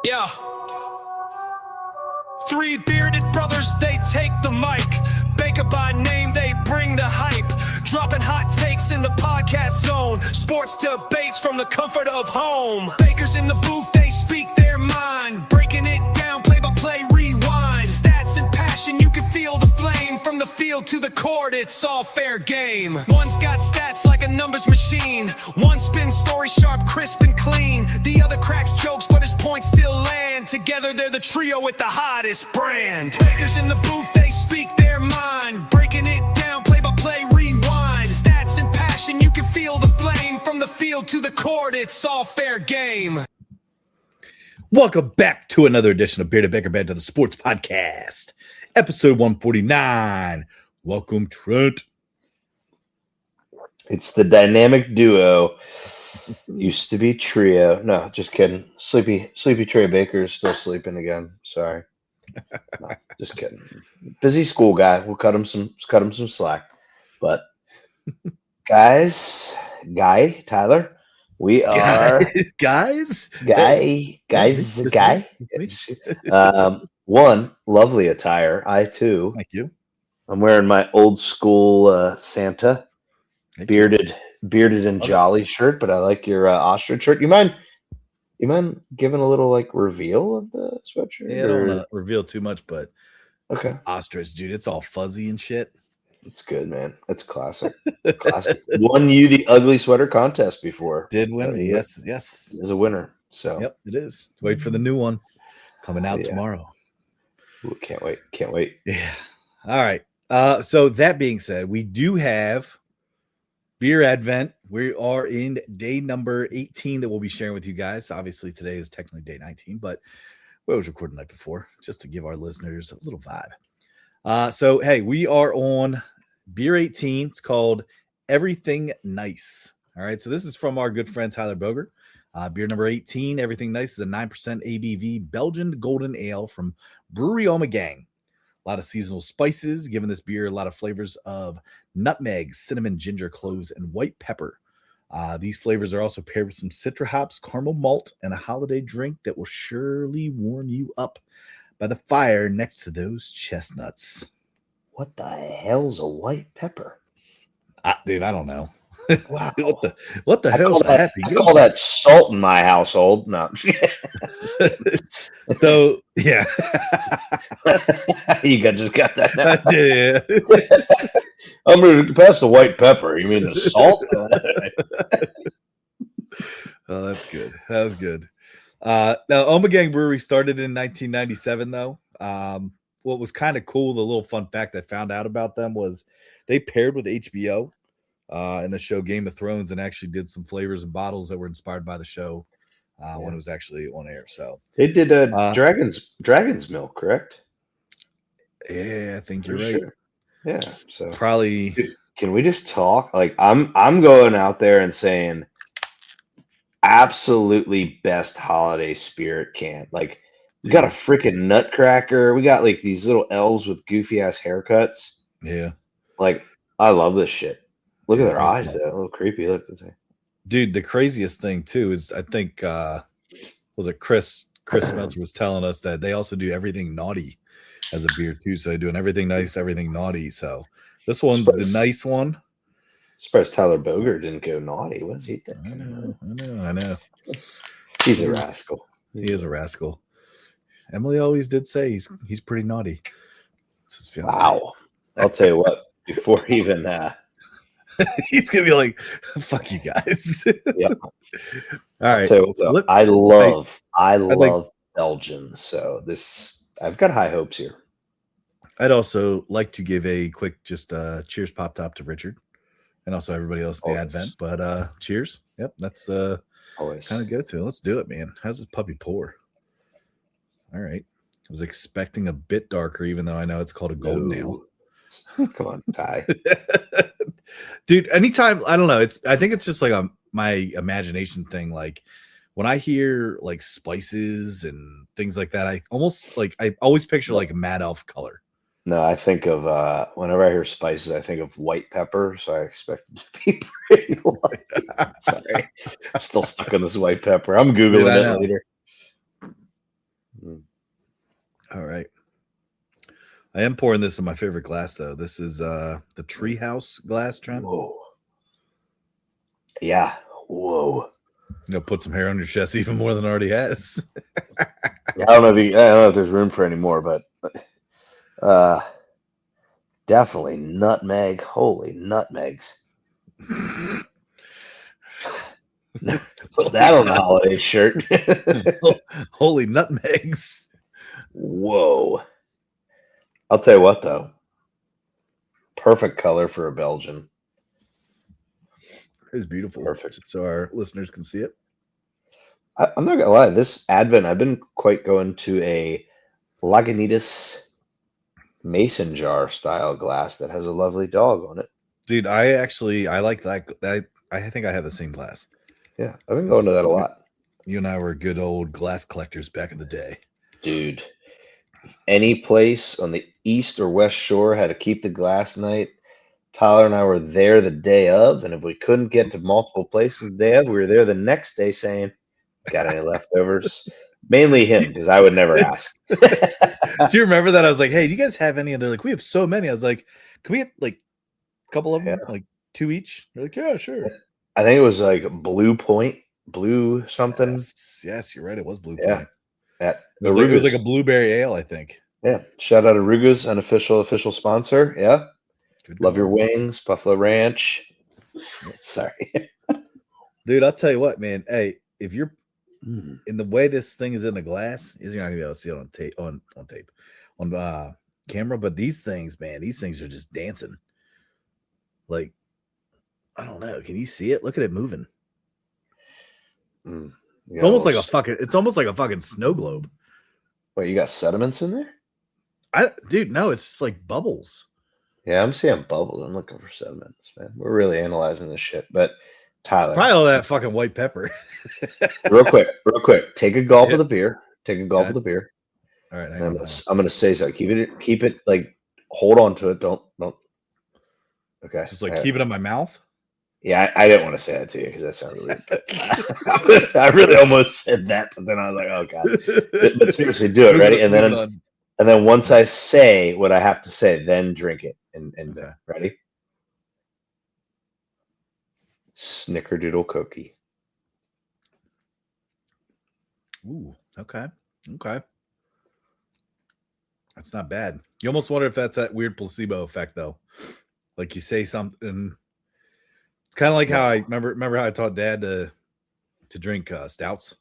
Yeah. Three bearded brothers, they take the mic. Baker by name, they bring the hype. Dropping hot takes in the podcast zone. Sports debates from the comfort of home. Bakers in the booth, they speak their mind. Breaking it down, play by play, rewind. Stats and passion, you can feel the flame. From the field to the court, it's all fair game. One's got stats like a numbers machine. One spins story sharp, crisp and clean. The other cracks jokes, but his points still land. Together they're the trio with the hottest brand. Bakers in the booth, they speak their mind. Breaking it down, play by play, rewind. Stats and passion, you can feel the flame. From the field to the court, it's all fair game. Welcome back to another edition of Bearded Baker Banter, the sports podcast, episode 149. Welcome, Trent. It's the dynamic duo. Used to be trio. No, just kidding. Sleepy Trey Baker is still sleeping again. Sorry. No, just kidding. Busy school guy. We'll cut him some slack. But Tyler, we are guys. One lovely attire. I too. Thank you. I'm wearing my old school Santa bearded and jolly shirt, but I like your ostrich shirt. You mind giving a little like reveal of the sweatshirt? Yeah, I don't want to reveal too much, but okay. It's ostrich, dude. It's all fuzzy and shit. It's good, man. It's classic. Classic. Won you the ugly sweater contest before. Did win. Yes. Is a winner. So yep, it is. Wait for the new one coming out tomorrow. Ooh, can't wait. Yeah. All right. So that being said, we do have Beer Advent. We are in day number 18 that we'll be sharing with you guys. Obviously, today is technically day 19, but we always record the night before just to give our listeners a little vibe. So, hey, we are on Beer 18. It's called Everything Nice. All right. So this is from our good friend Tyler Boger. Beer number 18, Everything Nice, is a 9% ABV Belgian golden ale from Brewery Ommegang. A lot of seasonal spices, giving this beer a lot of flavors of nutmeg, cinnamon, ginger, cloves, and white pepper. These flavors are also paired with some citra hops, caramel malt, and a holiday drink that will surely warm you up by the fire next to those chestnuts. What the hell's a white pepper? Dude, I don't know. Wow. what the hell's a happy? I call that salt in my household. No. So yeah. You just got that now. Yeah. I'm going to pass the white pepper. You mean the salt? Oh, that's good. That was good. Now, Ommegang Brewery started in 1997, though. What was kind of cool, the little fun fact I found out about them was they paired with HBO in the show Game of Thrones and actually did some flavors and bottles that were inspired by the show when it was actually on air. So they did Dragon's Milk, correct? Yeah, I think you're right. Sure. Yeah, so probably. Dude, can we just talk? Like I'm going out there and saying, absolutely best holiday spirit can. Like we got a freaking Nutcracker. We got like these little elves with goofy ass haircuts. Yeah, like I love this shit. Look at their eyes, though. A little creepy. Look, dude. The craziest thing too is I think was it Chris Meltzer was telling us that they also do Everything Naughty as a beer too. So they're doing Everything Nice, Everything Naughty. So this one's the nice one. Surprised Tyler Boger didn't go naughty. What is he thinking? I know. He's a rascal. He is a rascal. Emily always did say he's pretty naughty. Wow. I'll tell you what. Before even he's gonna be like, "Fuck you guys." Yep. All right. So I love Belgians. So I've got high hopes here. I'd also like to give a quick cheers pop top to Richard and also everybody else in the Advent. But cheers. Yep, that's always kind of go to. Let's do it, man. How's this puppy pour? All right. I was expecting a bit darker, even though I know it's called a golden ale. Come on, Ty. Dude, anytime, I don't know. I think it's just like my imagination thing. Like when I hear like spices and things like that, I always picture like a Mad Elf color. No, I think of whenever I hear spices, I think of white pepper. So I expect it to be pretty light. Sorry, I'm still stuck on this white pepper. I'm Googling it later. All right. I am pouring this in my favorite glass, though. This is the Treehouse glass, Trent. Whoa. Yeah. Whoa. Put some hair on your chest even more than it already has. I don't know if there's room for any more, but definitely nutmeg. Holy nutmegs. Put that on the holiday shirt. Holy nutmegs. Whoa. I'll tell you what, though. Perfect color for a Belgian. It's beautiful. Perfect. So our listeners can see it. I'm not going to lie. This Advent, I've been quite going to a Lagunitas mason jar style glass that has a lovely dog on it. Dude, I like that. I think I have the same glass. Yeah, I've been going to that a lot. You and I were good old glass collectors back in the day. Dude, if any place on the east or west shore had to keep the glass night, Tyler and I were there the day of, and if we couldn't get to multiple places the day of, we were there the next day saying, got any leftovers? Mainly him, because I would never ask. Do you remember that? I was like, hey, do you guys have any? And they're like, we have so many. I was like, can we get like a couple of them? Yeah. Like 2 each? They're like, yeah, sure. I think it was like blue something. Yes, you're right. It was Blue Yeah. Point. At It was like a blueberry ale, I think. Yeah. Shout out Aruga's unofficial sponsor. Yeah. Good Love call. your wings, Buffalo Ranch. Sorry. Dude, I'll tell you what, man. Hey, if you're Mm. in the way this thing is in the glass, you're not gonna be able to see it on camera. But these things, man, these things are just dancing. Like, I don't know. Can you see it? Look at it moving. Mm. It's almost like a fucking snow globe. Wait, you got sediments in there? Dude, no, it's just like bubbles. Yeah, I'm seeing bubbles. I'm looking for sediments, man. We're really analyzing this shit. But Tyler, It's probably all that fucking white pepper. real quick. Take a gulp of the beer. Take a gulp of the beer. All right, And I'm gonna say so. Keep it like hold on to it. Don't. Okay. Just like keep it in my mouth. Yeah, I didn't want to say that to you because that sounded weird. But I really almost said that, but then I was like, oh god. But seriously, do it. Ready? And then once I say what I have to say, then drink it. And Okay. Ready? Snickerdoodle cookie. Ooh, okay. That's not bad. You almost wonder if that's that weird placebo effect, though. Like you say something. It's kind of like how I remember how I taught Dad to drink stouts.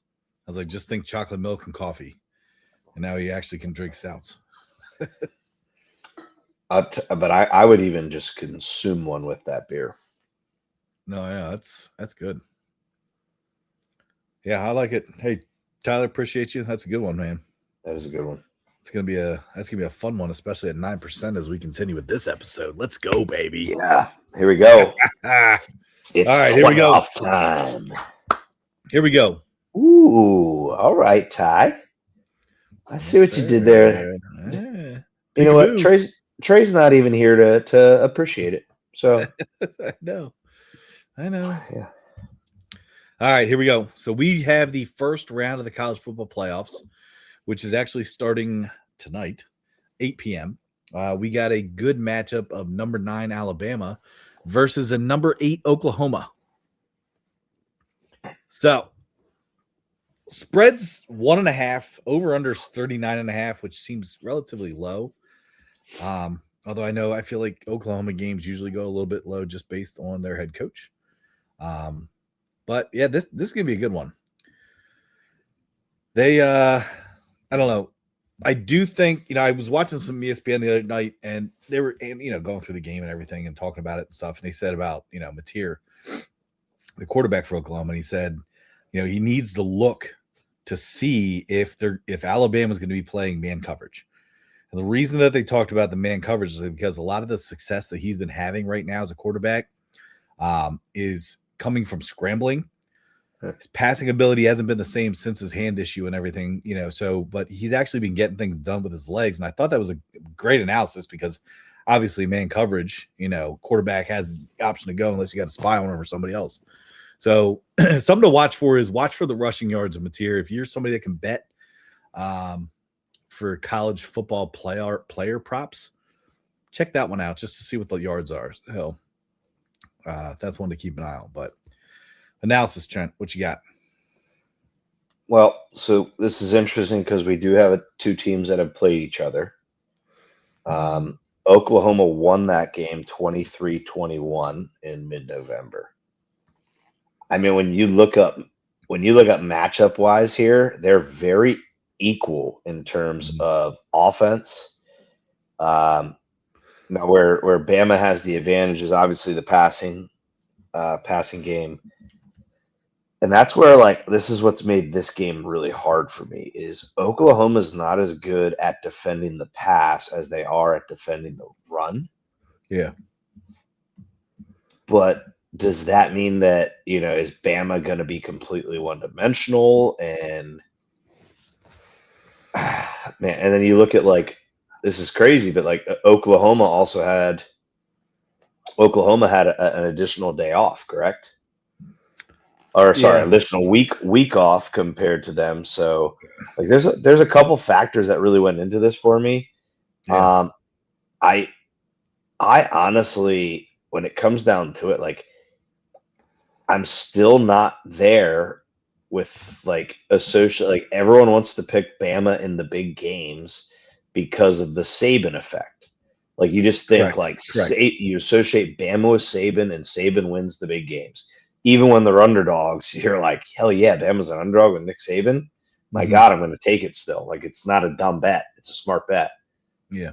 I was like, just think chocolate milk and coffee, and now he actually can drink stouts. But I would even just consume one with that beer. No, yeah, that's good. Yeah, I like it. Hey, Tyler, appreciate you. That's a good one, man. That is a good one. That's gonna be a fun one, especially at 9% as we continue with this episode. Let's go, baby. Yeah, here we go. It's all right, here we go. Time. Here we go. Ooh, all right, Ty. I see what you did there. Yeah. You know what? Trey's not even here to appreciate it. So I know. Yeah. All right, here we go. So we have the first round of the college football playoffs, which is actually starting tonight, 8 p.m. We got a good matchup of number 9 Alabama versus a number 8 Oklahoma. So spreads 1.5, over under 39.5, which seems relatively low. Although I feel like Oklahoma games usually go a little bit low just based on their head coach. But yeah, this is gonna be a good one. They I don't know. I do think, I was watching some ESPN the other night and they were, going through the game and everything and talking about it and stuff. And they said about, Mateer, the quarterback for Oklahoma, and he said, he needs to look to see if Alabama's going to be playing man coverage. And the reason that they talked about the man coverage is because a lot of the success that he's been having right now as a quarterback is coming from scrambling. His passing ability hasn't been the same since his hand issue and everything, but he's actually been getting things done with his legs. And I thought that was a great analysis because obviously man coverage, quarterback has the option to go unless you got a spy on him or somebody else. So something to watch for the rushing yards of Mateer. If you're somebody that can bet for college football player props, check that one out just to see what the yards are. Hell, that's one to keep an eye on. But analysis, Trent, what you got? Well, so this is interesting because we do have two teams that have played each other. Oklahoma won that game 23-21 in mid-November. I mean, when you look up matchup wise here, they're very equal in terms of offense. Now, where Bama has the advantage is obviously the passing game. And that's where, like, this is what's made this game really hard for me is Oklahoma's not as good at defending the pass as they are at defending the run. Yeah. But does that mean that, is Bama going to be completely one-dimensional? And, man, and then you look at, like, this is crazy, but, like, Oklahoma had an additional day off, correct? Or sorry, additional week off compared to them. So, like, there's a couple factors that really went into this for me. Yeah. I honestly, when it comes down to it, like, I'm still not there with, like, like, everyone wants to pick Bama in the big games because of the Saban effect. Like, you just think you associate Bama with Saban, and Saban wins the big games. Even when they're underdogs, you're like, hell yeah, Bama's an underdog with Nick Saban. My God, I'm going to take it still. Like, it's not a dumb bet. It's a smart bet. Yeah.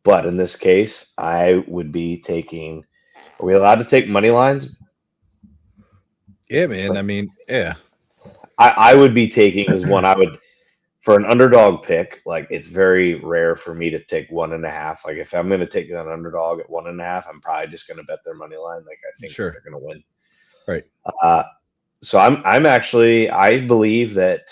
But in this case, I would be taking – are we allowed to take money lines? Yeah, man. I mean, yeah. I would be taking is one I would – for an underdog pick, like, it's very rare for me to take 1.5. Like, if I'm going to take an underdog at 1.5, I'm probably just going to bet their money line. Like, I think they're going to win. Right. So I believe that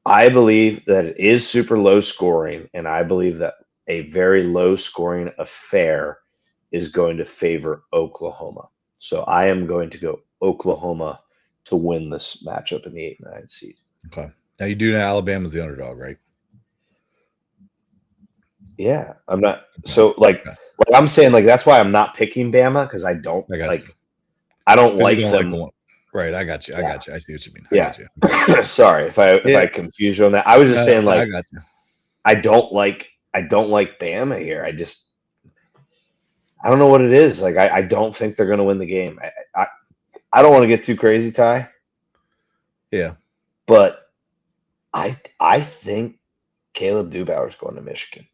it is super low scoring, and I believe that a very low scoring affair is going to favor Oklahoma. So I am going to go Oklahoma to win this matchup in the 8-9 seed. Okay. Now you do know Alabama's the underdog, right? Yeah, I'm not. So, like, what I'm saying, like, that's why I'm not picking Bama, because I don't like. I don't like them. Right, I got you. I got you. I see what you mean. I got you. Sorry if I confuse you on that. I was just saying, like, I got you. I don't like Bama here. I don't know what it is. Like, I don't think they're going to win the game. I don't want to get too crazy, Ty. Yeah, but I think Caleb Dubauer's going to Michigan.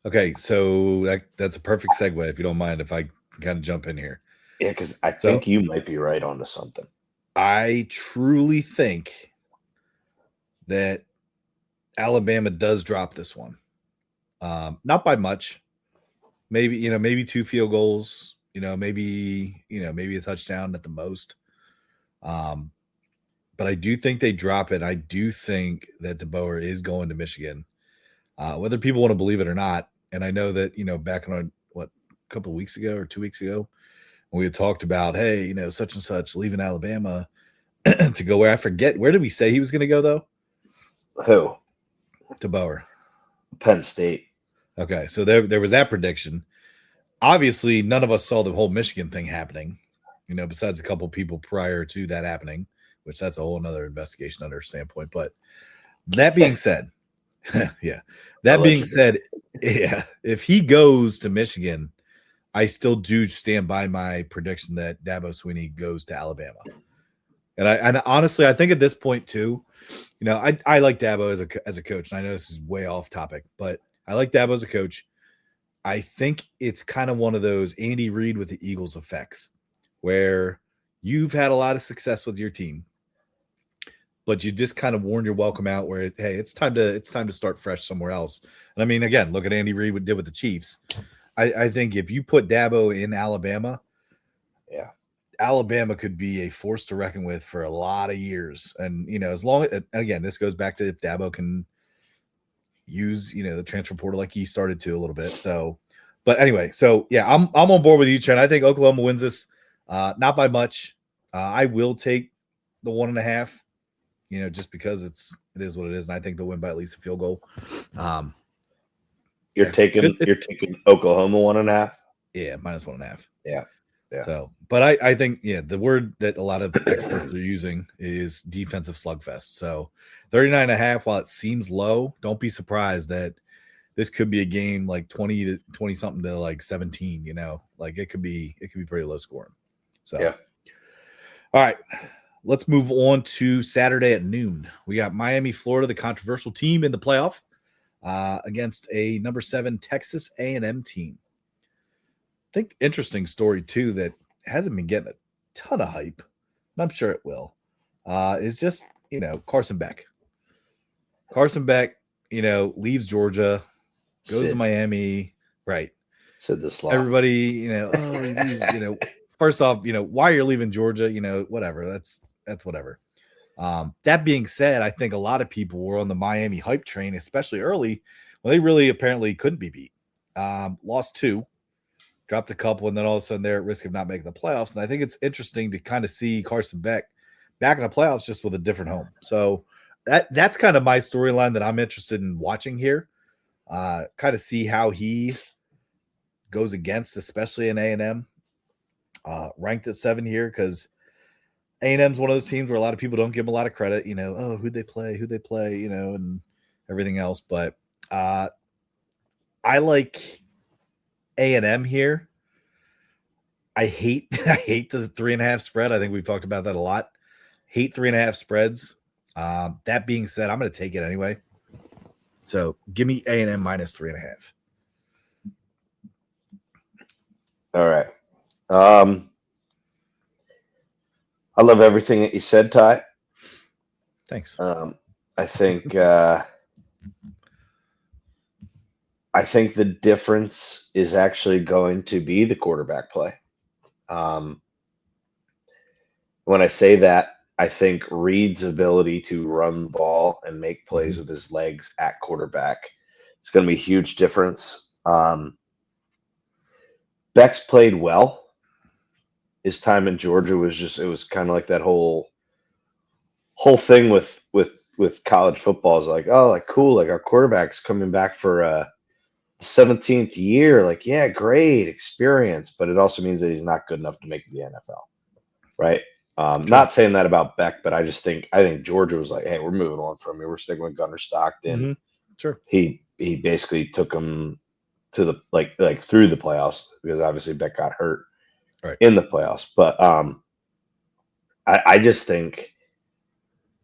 Okay, so that's a perfect segue. If you don't mind, if I can kind of jump in here. Yeah, because I think you might be right onto something. I truly think that Alabama does drop this one. Not by much. Maybe 2 field goals, maybe a touchdown at the most. But I do think they drop it. I do think that DeBoer is going to Michigan. Whether people want to believe it or not. And I know that, back on a couple of weeks ago or 2 weeks ago, we had talked about, hey, such and such leaving Alabama to go where? I forget. Where did we say he was going to go, though? Who? DeBoer. Penn State. Okay, so there was that prediction. Obviously, none of us saw the whole Michigan thing happening, besides a couple people prior to that happening, which that's a whole nother investigation under standpoint. But that being said, if he goes to Michigan, I still do stand by my prediction that Dabo Swinney goes to Alabama. And honestly, I think at this point too, I like Dabo as a coach. And I know this is way off topic, but I like Dabo as a coach. I think it's kind of one of those Andy Reid with the Eagles effects, where you've had a lot of success with your team, but you just kind of worn your welcome out. Where hey, it's time to start fresh somewhere else. And I mean, again, look at Andy Reid did with the Chiefs. I think if you put Dabo in Alabama, Alabama could be a force to reckon with for a lot of years. And, as long as, again, this goes back to if Dabo can use, the transfer portal like he started to a little bit. So, but anyway, I'm on board with you, Trent. I think Oklahoma wins this, not by much. I will take the 1.5, just because it's It is what it is, and I think they'll win by at least a field goal. You're taking Oklahoma 1.5. Yeah, -1.5. Yeah. So, but I think the word that a lot of experts are using is defensive slugfest. So 39.5, while it seems low, don't be surprised that this could be a game like 20 something to like 17, like it could be pretty low scoring. So, yeah. All right, let's move on to Saturday at noon. We got Miami, Florida, the controversial team in the playoff against a number 7 Texas A&M team. I think interesting story too that hasn't been getting a ton of hype, and I'm sure it will. Is just Carson Beck. Carson Beck, leaves Georgia, goes to Miami, right? Said the slot. Everybody, he leaves. First off, why you're leaving Georgia, whatever. That's whatever. That being said, I think a lot of people were on the Miami hype train, especially early, when they really apparently couldn't be beat. Lost 2. Dropped a couple, and then all of a sudden they're at risk of not making the playoffs. And I think it's interesting to kind of see Carson Beck back in the playoffs just with a different home. So that's kind of my storyline that I'm interested in watching here. Kind of see how he goes against, especially in A&M. Ranked at 7 here because A&M's one of those teams where a lot of people don't give them a lot of credit. Who'd they play, and everything else. But I like A&M here. I hate the 3.5 spread. I think we've talked about that a lot. Hate 3.5 spreads. That being said, I'm going to take it anyway. So give me A&M -3.5. All right. I love everything that you said, Ty. Thanks. I think the difference is actually going to be the quarterback play. When I say that, I think Reed's ability to run the ball and make plays with his legs at quarterback is going to be a huge difference. Beck's played well. His time in Georgia was kind of like that whole thing with college football is like, oh, like cool, like our quarterback's coming back for a 17th year, like, yeah, great experience, but it also means that he's not good enough to make the NFL, right? Not saying that about Beck, but I think Georgia was like, hey, we're moving on from here. We're sticking with Gunnar Stockton. Mm-hmm. Sure. He basically took him to the like through the playoffs because obviously Beck got hurt in the playoffs. But I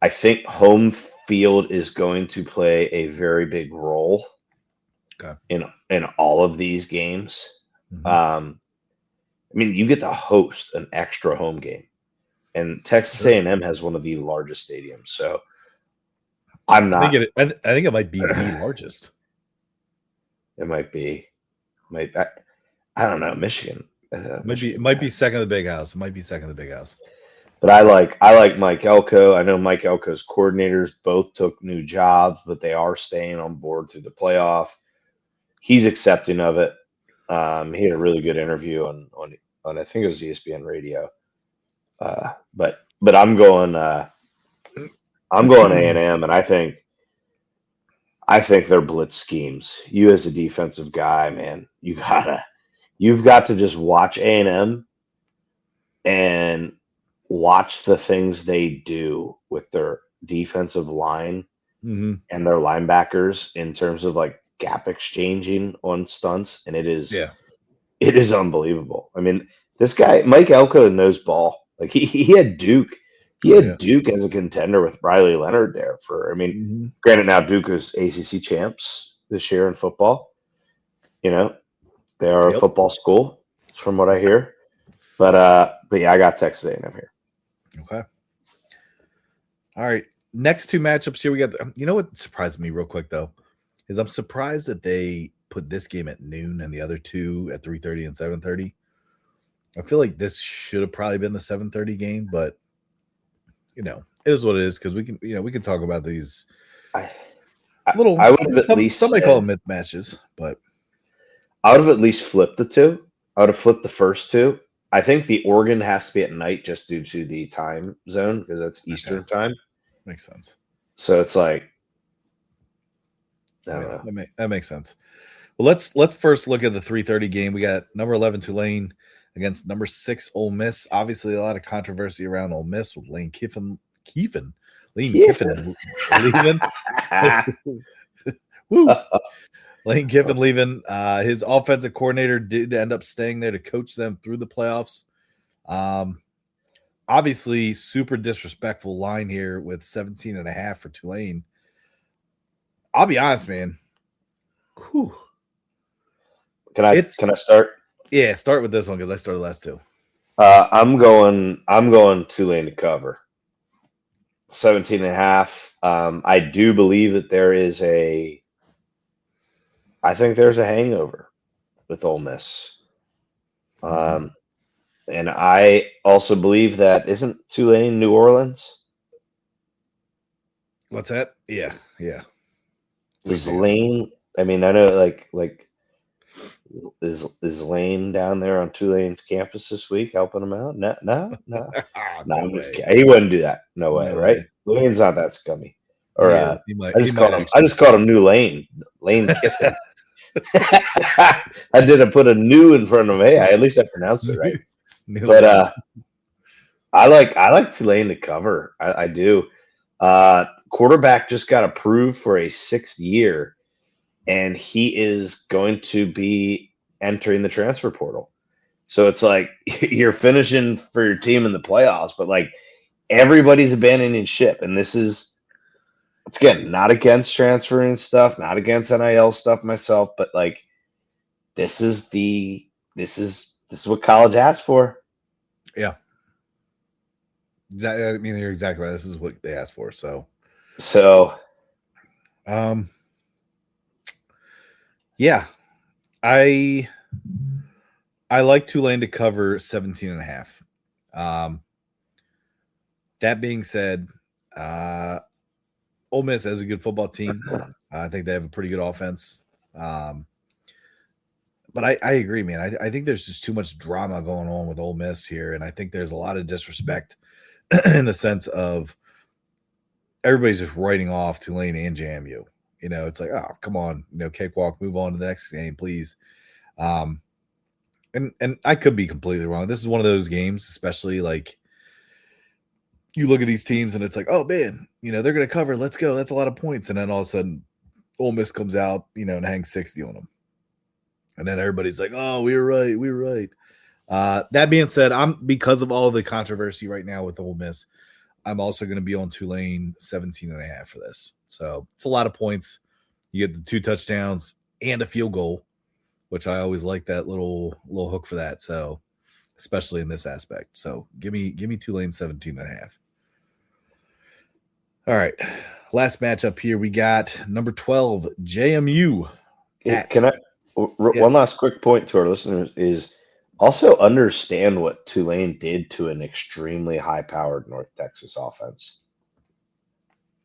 think home field is going to play a very big role in all of these games. Mm-hmm. I mean, you get to host an extra home game, and Texas A&M has one of the largest stadiums. So I'm not. I think it might be the largest. It might be. I don't know. Michigan. It might be second to the Big House. It might be second to the Big House. But I like Mike Elko. I know Mike Elko's coordinators both took new jobs, but they are staying on board through the playoff. He's accepting of it. He had a really good interview on I think it was ESPN Radio. But I'm going A&M, and I think they're blitz schemes. You as a defensive guy, man, you've got to just watch A&M and watch the things they do with their defensive line and their linebackers in terms of like gap exchanging on stunts, and it is unbelievable. I mean, this guy Mike Elko knows ball. Like he had Duke. He had Duke as a contender with Riley Leonard there granted now Duke is ACC champs this year in football. They are a football school from what I hear. But yeah, I got Texas A&M here. Okay. All right. Next 2 matchups here. We got what surprised me real quick though is I'm surprised that they put this game at noon and the other 2 at 3:30 and 7:30. I feel like this should have probably been the 7:30 game, but it is what it is because we can talk about these I would have at least somebody call them myth matches, but I would have at least flipped the 2. I would have flipped the first 2. I think the Oregon has to be at night just due to the time zone because that's Eastern time. Makes sense. So it's like, I don't Yeah, know. that makes sense. Well, let's first look at the 3:30 game. We got number 11 Tulane against number 6 Ole Miss. Obviously, a lot of controversy around Ole Miss with Lane Kiffin leaving. Woo. Lane Kiffin leaving. His offensive coordinator did end up staying there to coach them through the playoffs. Obviously, super disrespectful line here with 17.5 for Tulane. I'll be honest, man. Whew. Can I start? Yeah, start with this one because I started last two. I'm going Tulane to cover 17.5. I do believe that I think there's a hangover with Ole Miss. And I also believe that isn't Tulane New Orleans? What's that? Yeah. Is Lane? I mean, I know like is Lane down there on Tulane's campus this week helping him out? No. No I'm way. just kidding. He wouldn't do that. No way, No right? way. Lane's not that scummy. Or He might. I He just might called him. actually. I just called him New Lane. Lane Kiffin. I didn't put a new in front of him. Hey, at least I pronounced it right. But I like Tulane to cover. I do. Quarterback just got approved for a 6th year, and he is going to be entering the transfer portal. So it's like you're finishing for your team in the playoffs, but like everybody's abandoning ship. And it's again not against transferring stuff, not against NIL stuff myself, but like this is what college asked for. Yeah. Exactly. I mean, you're exactly right. This is what they asked for. So, yeah, I like Tulane to cover 17.5. That being said, Ole Miss has a good football team. I think they have a pretty good offense. But I agree, man. I think there's just too much drama going on with Ole Miss here, and I think there's a lot of disrespect in the sense of everybody's just writing off Tulane and JMU. You know, it's like, oh, come on, cakewalk, move on to the next game, please. And I could be completely wrong. This is one of those games, especially like you look at these teams and it's like, oh man, they're going to cover. Let's go. That's a lot of points. And then all of a sudden, Ole Miss comes out, and hangs 60 on them. And then everybody's like, oh, we were right. We were right. That being said, because of all the controversy right now with Ole Miss, I'm also going to be on Tulane 17.5 for this. So it's a lot of points. You get the 2 touchdowns and a field goal, which I always like that little hook for that. So especially in this aspect. So give me Tulane 17.5. All right. Last matchup here. We got number 12, JMU. One last quick point to our listeners is also understand what Tulane did to an extremely high-powered North Texas offense.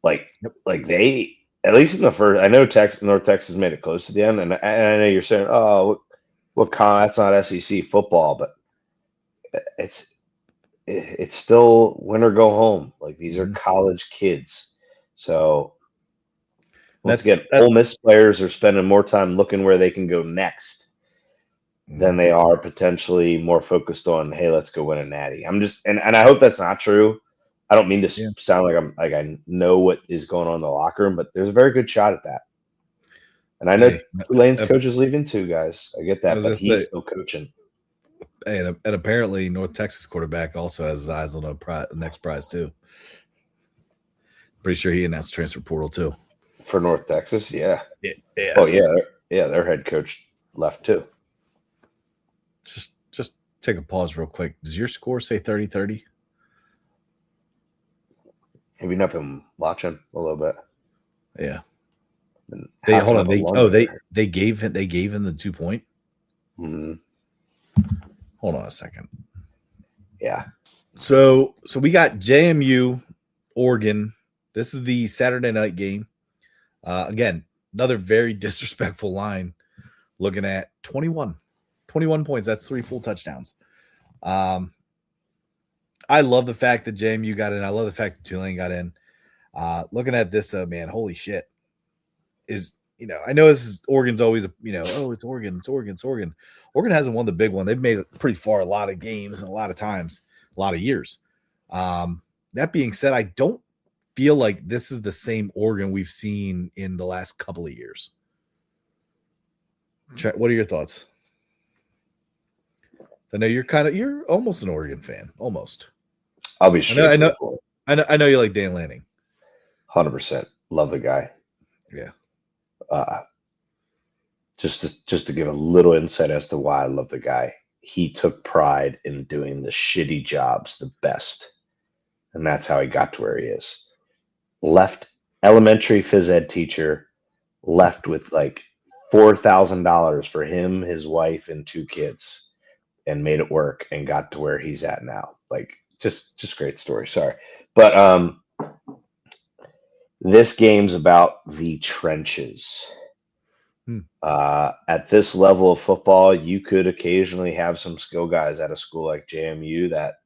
Like they, at least in the first, I know North Texas made it close to the end, and I know you're saying, oh, that's not SEC football, but it's still win or go home. Like these are college kids, so. Once again, Ole Miss players are spending more time looking where they can go next than they are potentially more focused on, hey, let's go win a natty. I'm just, and I hope that's not true. I don't mean to sound like I know what is going on in the locker room, but there's a very good shot at that. And I know Tulane's coach is leaving too, guys. I get that, but he's still coaching. Hey, and apparently North Texas quarterback also has his eyes on the next prize too. Pretty sure he announced transfer portal too. For North Texas, yeah. Yeah. Oh, yeah. Their head coach left too. Just take a pause real quick. Does your score say 30-30? Have you not been watching a little bit? Yeah. They gave him the 2 point. Mm-hmm. Hold on a second. Yeah. So we got JMU, Oregon. This is the Saturday night game. Again, another very disrespectful line. Looking at 21 points. That's 3 full touchdowns. I love the fact that JMU got in. I love the fact that Tulane got in. Looking at this, man, holy shit! I know this is Oregon's always it's Oregon, it's Oregon, it's Oregon. Oregon hasn't won the big one. They've made it pretty far a lot of games and a lot of times, a lot of years. That being said, I don't feel like this is the same Oregon we've seen in the last couple of years. What are your thoughts? I know you're almost an Oregon fan, almost. I'll be straight. I know you like Dan Lanning. 100%. Love the guy. Yeah. Just to give a little insight as to why I love the guy. He took pride in doing the shitty jobs the best. And that's how he got to where he is. Left elementary phys ed teacher, left with like $4,000 for him, his wife, and 2 kids, and made it work and got to where he's at now. Like just great story. Sorry. But this game's about the trenches. At this level of football, you could occasionally have some skill guys at a school like JMU that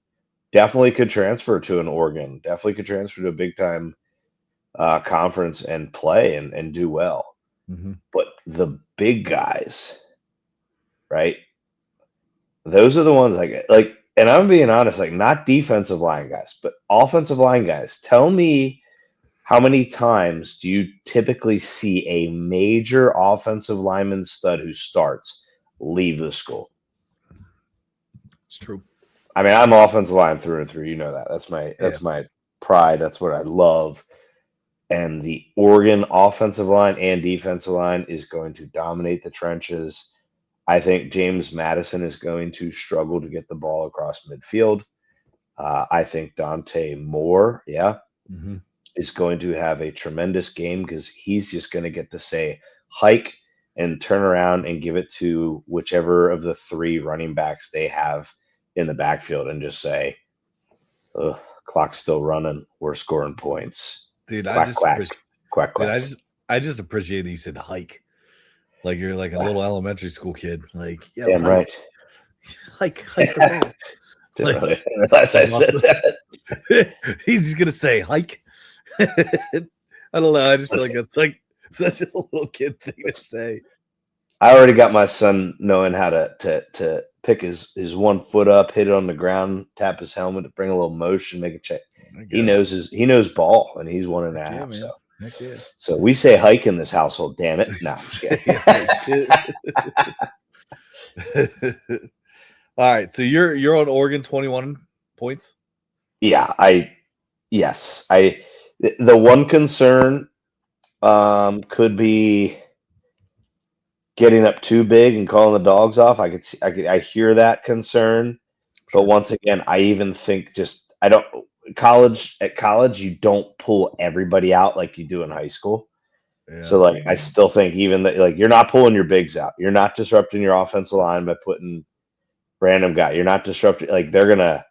definitely could transfer to an Oregon, definitely could transfer to a big time conference and play and do well. Mm-hmm. But the big guys, right? Those are the ones like, and I'm being honest, like not defensive line guys, but offensive line guys. Tell me, how many times do you typically see a major offensive lineman stud who starts leave the school? It's true. I mean, I'm offensive line through and through. You know that. That's my pride. That's what I love. And the Oregon offensive line and defensive line is going to dominate the trenches. I think James Madison is going to struggle to get the ball across midfield. I think Dante Moore, mm-hmm. is going to have a tremendous game because he's just going to get to say hike and turn around and give it to whichever of the 3 running backs they have in the backfield and just say, clock's still running. We're scoring points. Dude, quack, quack. Dude, I just appreciate that you said hike. Like you're like a little elementary school kid. Like, yeah, damn right. Hike the ball. Like, unless I said that. He's gonna say hike. I don't know. I just feel like that's like such a little kid thing to say. I already got my son knowing how to pick his 1 foot up, hit it on the ground, tap his helmet, bring a little motion, make a check. He knows ball, and he's 1.5. Yeah. So we say hike in this household. Damn it! No. All right. So you're on Oregon 21 points. Yeah. Yes. The one concern could be getting up too big and calling the dogs off. I hear that concern, but once again, I even think at college you don't pull everybody out like you do in high school. Yeah. So like I still think even that like you're not pulling your bigs out. You're not disrupting your offensive line by putting random guy. You're not disrupting like they're gonna.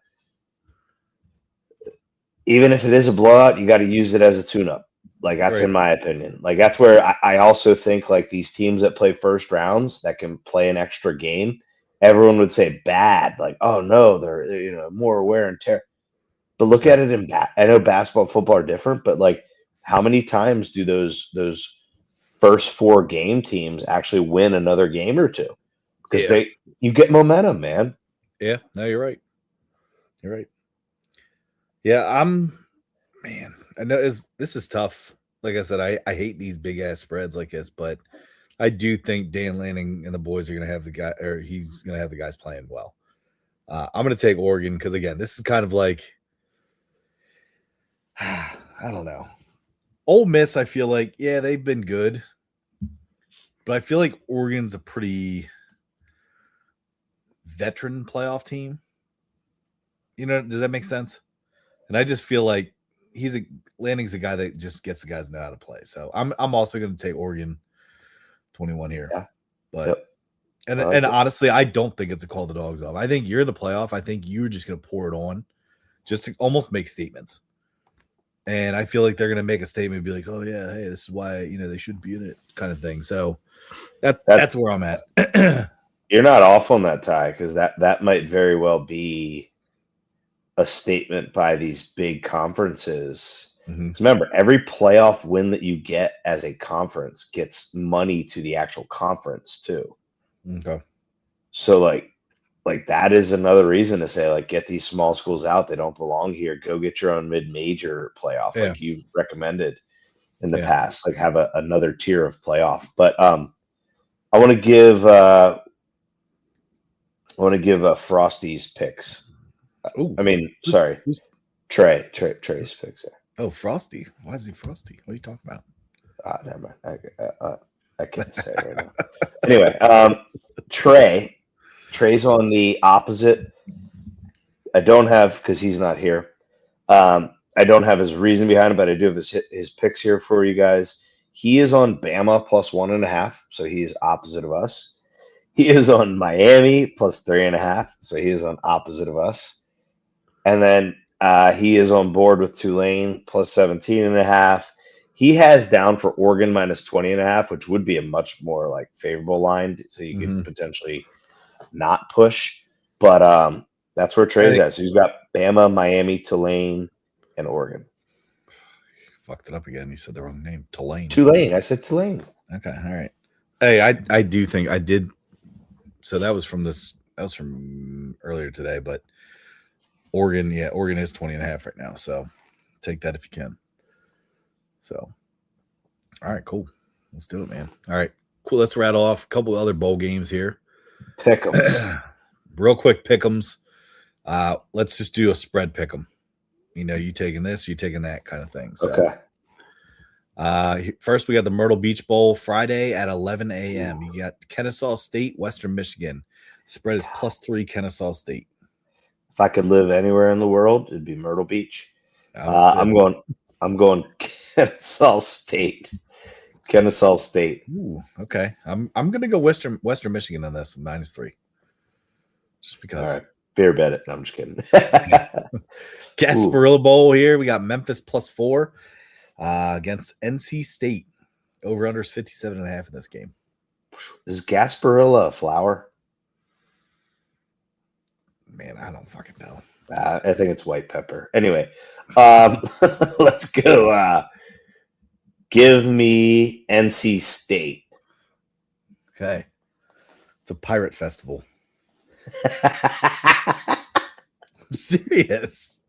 Even if it is a blowout, you got to use it as a tune-up. Like that's in my opinion. Like that's where I also think like these teams that play first rounds that can play an extra game, everyone would say bad. Like, oh no, they're more wear and tear. But look at it I know basketball and football are different, but like how many times do those first 4 game teams actually win another game or two? Because you get momentum, man. Yeah, no, you're right. You're right. Yeah, I know this is tough. Like I said, I hate these big ass spreads like this, but I do think Dan Lanning and the boys are going to have he's going to have the guys playing well. I'm going to take Oregon because again, this is kind of like, I don't know. Ole Miss, I feel like, yeah, they've been good, but I feel like Oregon's a pretty veteran playoff team. Does that make sense? And I just feel like Lanning's a guy that just gets the guys to know how to play. So I'm also going to take Oregon 21 here. Yeah. But and honestly, I don't think it's a call the dogs off. I think you're in the playoff. I think you're just going to pour it on just to almost make statements. And I feel like they're going to make a statement and be like, oh yeah, hey, this is why, they should be in it kind of thing. So that's where I'm at. You're not off on that, Ty, because that might very well be a statement by these big conferences. Mhm. 'Cause remember, every playoff win that you get as a conference gets money to the actual conference too. Okay. So like that is another reason to say, like, get these small schools out. They don't belong here. Go get your own mid-major playoff, Yeah. like you've recommended in the Yeah. past. Like have another tier of playoff. But I want to give Frosty's picks. Ooh. I mean, Who's- sorry, who's- Trey's picks. oh, Frosty. Why is he Frosty? What are you talking about? Never mind. I can't say it right now. Anyway, Trey's on the opposite. I don't have, because he's not here. I don't have his reason behind it, but I do have his picks here for you guys. He is on Bama plus 1.5, so he's opposite of us. He is on Miami plus 3.5, so he is on opposite of us. And then he is on board with Tulane plus 17.5. He has down for Oregon minus 20.5, which would be a much more like favorable line, so you could potentially not push. But that's where Trey's at. So he's got Bama, Miami, Tulane, and Oregon. Fucked it up again. You said the wrong name. Tulane. Tulane. I said Tulane. Okay. All right. Hey, I do think I did. So that was from earlier today, but Oregon is 20.5 right now. So take that if you can. So, all right, cool. Let's do it, man. All right, cool. Let's rattle off a couple other bowl games here. Pick'ems. Real quick pick'ems. Let's just do a spread pick'em. You know, you taking this, you taking that kind of thing. So, okay. First, we got the Myrtle Beach Bowl Friday at 11 a.m. You got Kennesaw State, Western Michigan. Spread is +3 Kennesaw State. If I could live anywhere in the world, it'd be Myrtle Beach. I'm going Kennesaw State. Kennesaw State. Ooh, okay. I'm gonna go Western Michigan on this -3. Just because. All right. Beer bet it. No, I'm just kidding. Gasparilla Bowl here. We got Memphis +4 against NC State. Over under is 57.5 in this game. Is Gasparilla a flower? Man, I don't fucking know. I think it's white pepper. Anyway, let's go. Give me NC State. Okay. It's a pirate festival. I'm serious.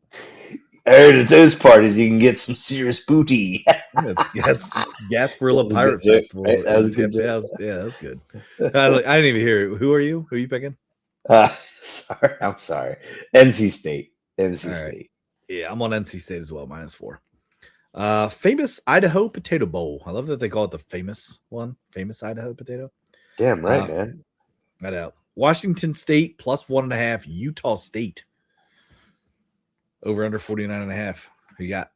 I heard at those parties you can get some serious booty. It's Gasparilla Pirate Festival. Right? That was a good joke. That was good. I didn't even hear it. Who are you? Who are you picking? Sorry. I'm sorry. NC State. NC State. Right. Yeah, I'm on NC State as well, -4. Famous Idaho Potato Bowl. I love that they call it the famous one. Famous Idaho Potato. Damn right, man. Right out. Washington State +1.5. Utah State. Over under 49.5. Who you got?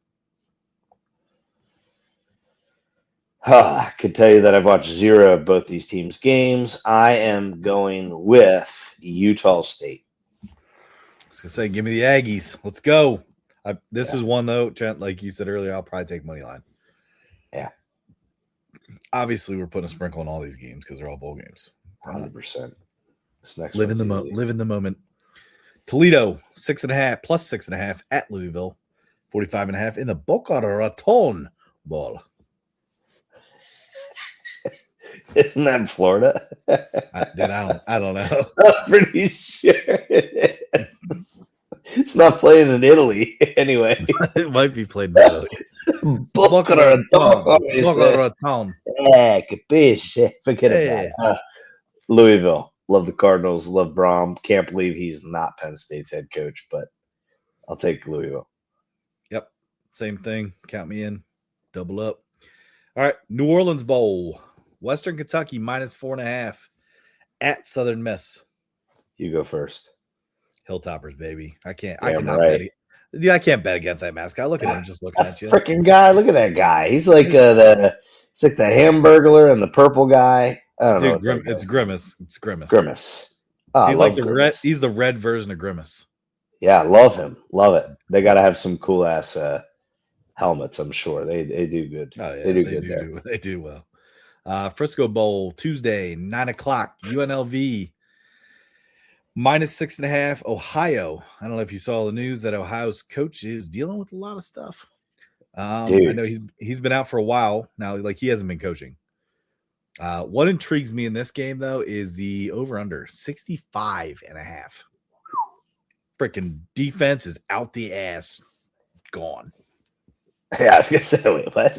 I could tell you that I've watched 0 of both these teams' games. I am going with Utah State. I was gonna say, give me the Aggies. Let's go. This is one though, Trent. Like you said earlier, I'll probably take money line. Yeah. Obviously, we're putting a sprinkle on all these games because they're all bowl games. 100%. This next Live in the moment. Toledo 6.5 +6.5 at Louisville, 45.5 in the Boca Raton Bowl. Isn't that in Florida? I don't know. I'm pretty sure it is. It's not playing in Italy anyway. It might be played in Italy. Boca Raton. Yeah, capisce. Forget about it. Louisville. Love the Cardinals. Love Brom. Can't believe he's not Penn State's head coach, but I'll take Louisville. Yep. Same thing. Count me in. Double up. All right. New Orleans Bowl. Western Kentucky -4.5 at Southern Miss. You go first. Hilltoppers, baby. I can't Right. bet. I can't bet against that mascot. Look at him just looking at you. Freaking guy. Look at that guy. He's like the Hamburglar and the purple guy. I don't know. It's Grimace. It's Grimace. Grimace. Oh, He's like the Grimace. red. He's the red version of Grimace. Yeah, love him. Love it. They got to have some cool ass helmets. I'm sure they do good. Oh yeah, they do good there. They do well. Frisco Bowl Tuesday 9:00. UNLV -6.5, Ohio. I don't know if you saw the news that Ohio's coach is dealing with a lot of stuff. I Dude. know he's been out for a while now. Like, he hasn't been coaching. What intrigues me in this game, though, is the over-under 65.5. Freaking defense is out the ass, gone. Yeah, I was gonna say, wait, what?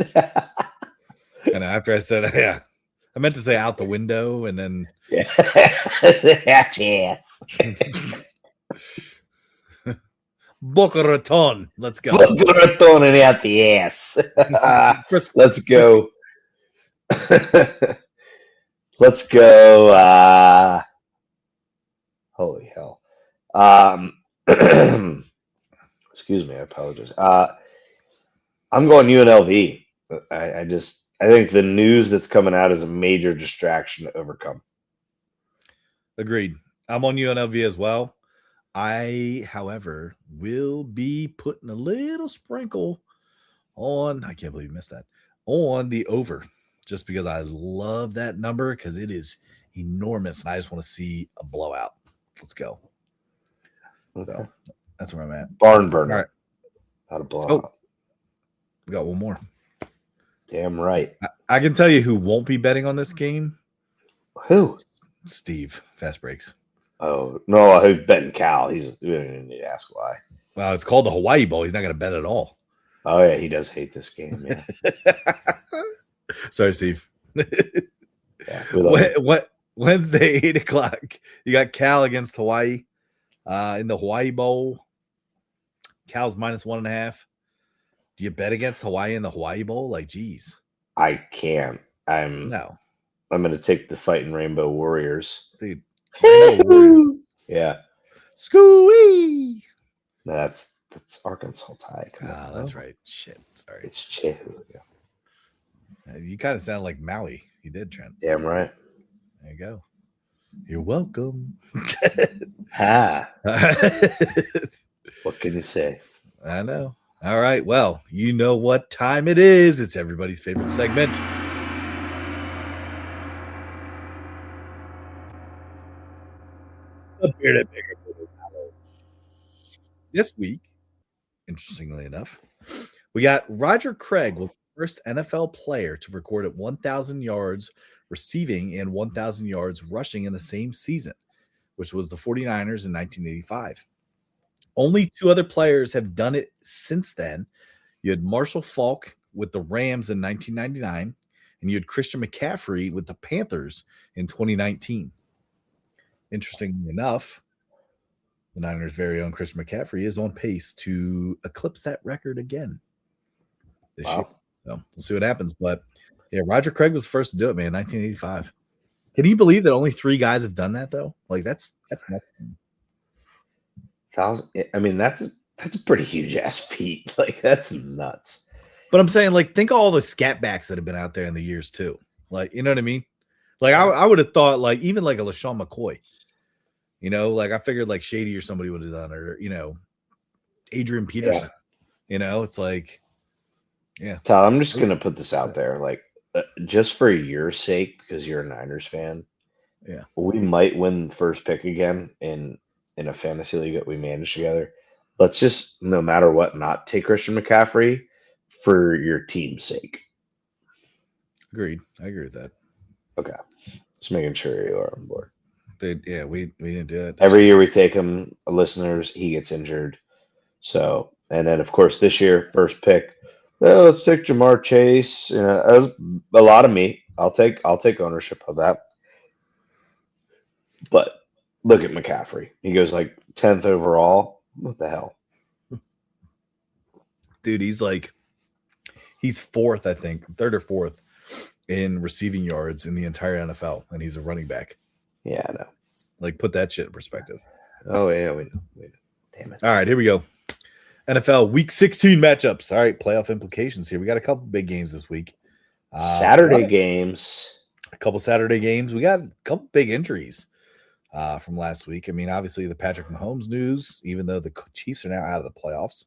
And after I said, yeah, I meant to say out the window, and then Yes. Boca Raton. Let's go. Throwing it out the ass. Let's go. Let's go. Holy hell. Excuse me, I apologize. I'm going UNLV. I think the news that's coming out is a major distraction to overcome. Agreed. I'm on UNLV as well. I, however, will be putting a little sprinkle on, I can't believe you missed that, on the over, just because I love that number because it is enormous and I just want to see a blowout. Let's go. Okay. So that's where I'm at. Barn burner. All right. Not a blowout. We got one more. Damn right. I can tell you who won't be betting on this game. Who? Steve, Fast Breaks. Oh, no, who's betting Cal? We don't even need to ask why. Well, it's called the Hawaii Bowl. He's not going to bet at all. Oh, yeah, he does hate this game, yeah. Sorry, Steve. Yeah, we love him. Wednesday, 8 o'clock. You got Cal against Hawaii in the Hawaii Bowl. Cal's -1.5. Do you bet against Hawaii in the Hawaii Bowl? Like, geez. I can't. I'm going to take the Fighting Rainbow Warriors. Dude. Yeah. Scooey. No, that's Arkansas tie. That's right. Shit. Sorry. It's Chehu. You kind of sound like Maui. You did, Trent. Damn right. There you go. You're welcome. Ha. What can you say? I know. All right. Well, you know what time it is. It's everybody's favorite segment. This week, interestingly enough, we got Roger Craig was the first NFL player to record at 1,000 yards receiving and 1,000 yards rushing in the same season, which was the 49ers in 1985. Only two other players have done it since then. You had Marshall Faulk with the Rams in 1999, and you had Christian McCaffrey with the Panthers in 2019. Interestingly enough, the Niners' very own Christian McCaffrey is on pace to eclipse that record again this year. So we'll see what happens. But yeah, Roger Craig was the first to do it, man, 1985. Can you believe that only three guys have done that, though? Like, that's nothing. 1,000. I mean, that's a pretty huge ass feat. Like, that's nuts. But I'm saying, like, think of all the scat backs that have been out there in the years, too. Like, you know what I mean? Like, I would have thought, like, even like a LaShawn McCoy. You know, like I figured like Shady or somebody would have done, or, you know, Adrian Peterson. Yeah. You know, it's like, yeah. Tal, I'm just going to put this out there. Like, just for your sake, because you're a Niners fan. Yeah. We might win the first pick again in a fantasy league that we manage together. Let's just, no matter what, not take Christian McCaffrey for your team's sake. Agreed. I agree with that. Okay. Just making sure you are on board. We didn't do it. Every year we take him, listeners, he gets injured. So, and then of course this year, first pick, let's take Jamar Chase. You know, that was a lot of me. I'll take ownership of that. But look at McCaffrey. He goes like 10th overall. What the hell? Dude, he's fourth, I think, third or fourth in receiving yards in the entire NFL, and he's a running back. Yeah, I know. Like, put that shit in perspective. Oh, yeah, we know. Damn it. All right, here we go. NFL Week 16 matchups. All right, playoff implications here. We got a couple big games this week. Saturday games. A couple Saturday games. We got a couple big injuries from last week. I mean, obviously the Patrick Mahomes news, even though the Chiefs are now out of the playoffs.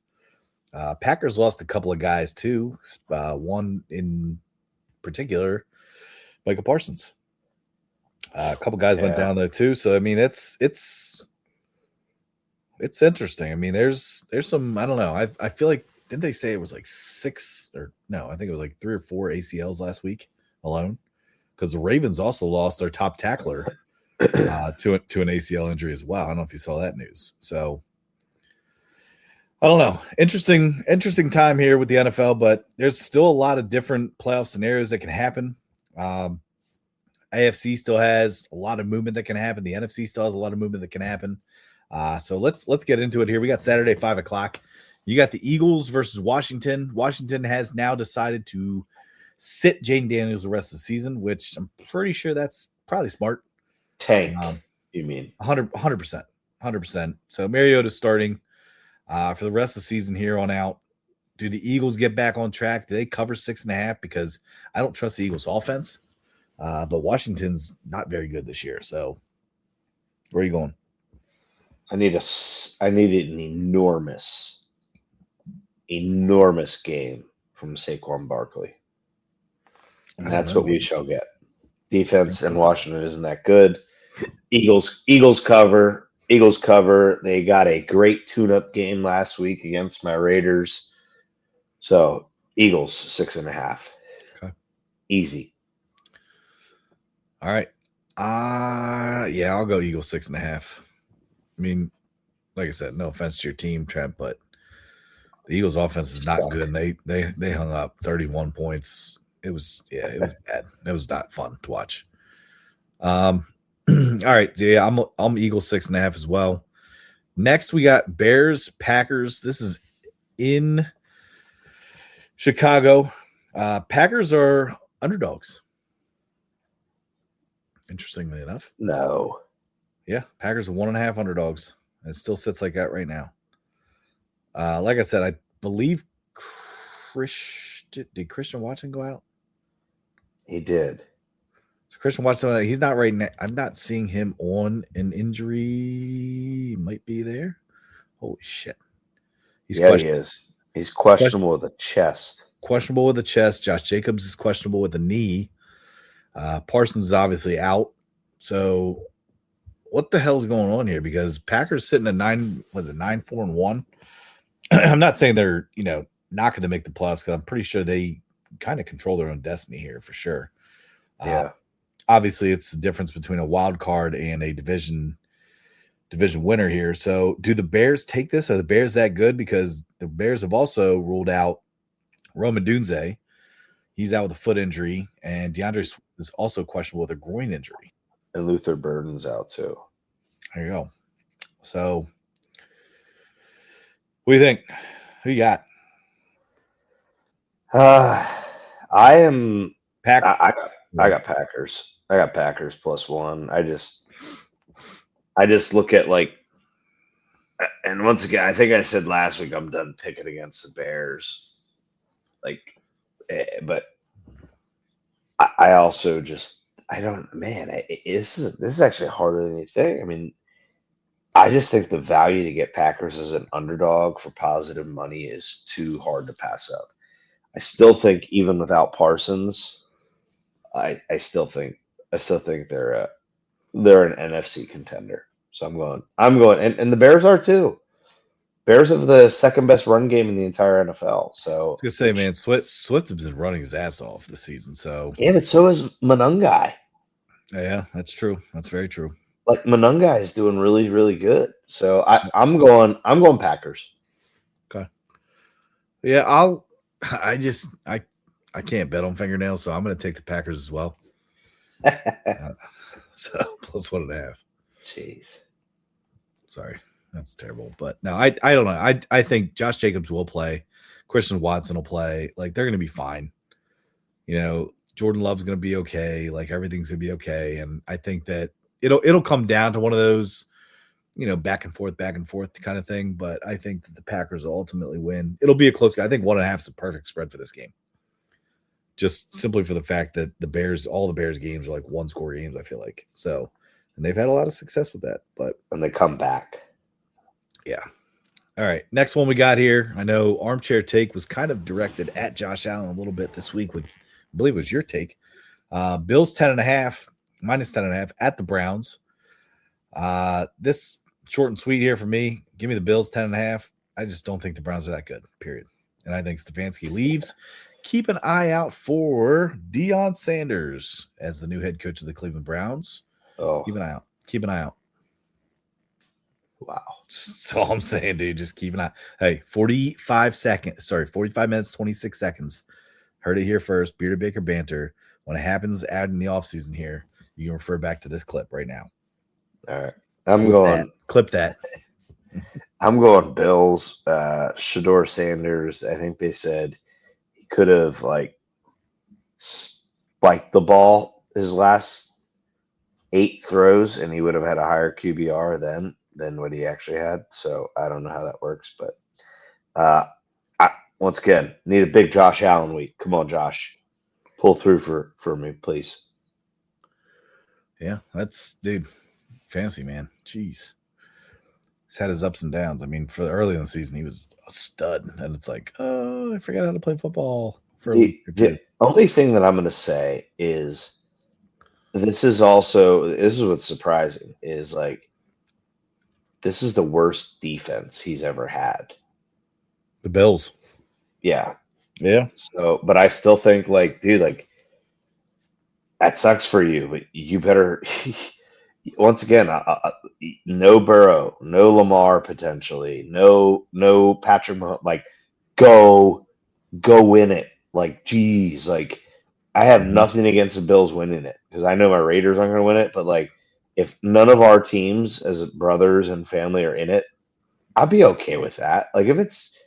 Packers lost a couple of guys, too. One in particular, Michael Parsons. A couple guys went down there too, so I mean it's It's interesting. I mean, there's some, I don't know. I feel like, didn't they say it was like 6 or no, I think it was like 3 or 4 ACLs last week alone? Because the Ravens also lost their top tackler to an ACL injury as well. I don't know if you saw that news. So I don't know. Interesting time here with the NFL, but there's still a lot of different playoff scenarios that can happen. AFC still has a lot of movement that can happen. The NFC still has a lot of movement that can happen. So let's get into it here. We got Saturday 5:00. You got the Eagles versus Washington. Washington has now decided to sit Jaden Daniels the rest of the season, which I'm pretty sure that's probably smart. Tank, you mean? 100%. 100%. So Mariota's starting for the rest of the season here on out. Do the Eagles get back on track? Do they cover 6.5? Because I don't trust the Eagles offense. But Washington's not very good this year. So where are you going? I need an enormous game from Saquon Barkley. And that's what we shall get. Defense in Washington isn't that good. Eagles cover. They got a great tune-up game last week against my Raiders. So Eagles 6.5. Okay. Easy. All right. Yeah, I'll go Eagles 6.5. I mean, like I said, no offense to your team, Trent, but the Eagles offense is not good. And they hung up 31 points. It was bad. It was not fun to watch. All right. Yeah, I'm Eagles 6.5 as well. Next, we got Bears, Packers. This is in Chicago. Packers are underdogs. Interestingly enough. No. Yeah, Packers are 1.5 underdogs. It still sits like that right now. Like I said, I believe did Christian Watson go out? He did. So Christian Watson, he's not right now. I'm not seeing him on an injury. He might be there. Holy shit. He is. He's questionable with the chest. Questionable with the chest. Josh Jacobs is questionable with the knee. Parsons is obviously out. So what the hell is going on here? Because Packers sitting at 9-4-1. I'm not saying they're, not going to make the playoffs because I'm pretty sure they kind of control their own destiny here for sure. Yeah. Obviously, it's the difference between a wild card and a division winner here. So do the Bears take this? Are the Bears that good? Because the Bears have also ruled out Roman Dunze. He's out with a foot injury, and DeAndre Swift is also questionable with a groin injury. And Luther Burden's out too. There you go. So what do you think? Who you got? I am Packers. I got Packers. I got Packers +1. I just look at and once again, I think I said last week I'm done picking against the Bears. But I also just this is actually harder than you think. I mean, I just think the value to get Packers as an underdog for positive money is too hard to pass up. I still think even without Parsons, I still think they're an NFC contender. So I'm going, and the Bears are too. Bears have the second best run game in the entire NFL. So I was gonna say, man, Swift has been running his ass off this season. So yeah, but so is Monungai. Yeah, that's true. That's very true. Monungai is doing really, really good. So I'm going Packers. Okay. Yeah, I can't bet on fingernails, so I'm going to take the Packers as well. So +1.5. Jeez. Sorry, that's terrible. But no, I don't know. I think Josh Jacobs will play. Christian Watson will play. They're going to be fine. Jordan Love's going to be okay. Everything's going to be okay. And I think that it'll come down to one of those, back and forth kind of thing. But I think that the Packers will ultimately win. It'll be a close game. I think 1.5 is a perfect spread for this game. Just simply for the fact that all the Bears games are one-score games, I feel like. So, and they've had a lot of success with that. And they come back. Yeah. All right. Next one we got here. I know Armchair Take was kind of directed at Josh Allen a little bit this week with, I believe it was your take. Bills -10.5 at the Browns. This short and sweet here for me. Give me the Bills 10.5. I just don't think the Browns are that good, period. And I think Stefanski leaves. Keep an eye out for Deion Sanders as the new head coach of the Cleveland Browns. Oh, Keep an eye out. Keep an eye out. wow. That's all I'm saying, dude. Just keep an eye. Hey, 45 minutes, 26 seconds. Heard it here first. Bearded Baker Banter. When it happens out in the offseason here, you can refer back to this clip right now. All right. Clip that. I'm going Bills. Shador Sanders, I think they said he could have spiked the ball his last 8 throws, and he would have had a higher QBR than what he actually had. So I don't know how that works, but I once again need a big Josh Allen week. Come on, Josh, pull through for me, please. Yeah, that's dude. Fantasy, man. Jeez. He's had his ups and downs. I mean, for early in the season, he was a stud. And it's like, oh, I forgot how to play football for a week or two. The only thing that I'm going to say is this is what's surprising is this is the worst defense he's ever had. The Bills. Yeah. Yeah. So, but I still think dude, that sucks for you, but you better once again, no Burrow, no Lamar potentially, no Patrick Mahomes. Go win it. Geez, I have nothing against the Bills winning it because I know my Raiders aren't going to win it. But if none of our teams as brothers and family are in it, I'd be okay with that. If it's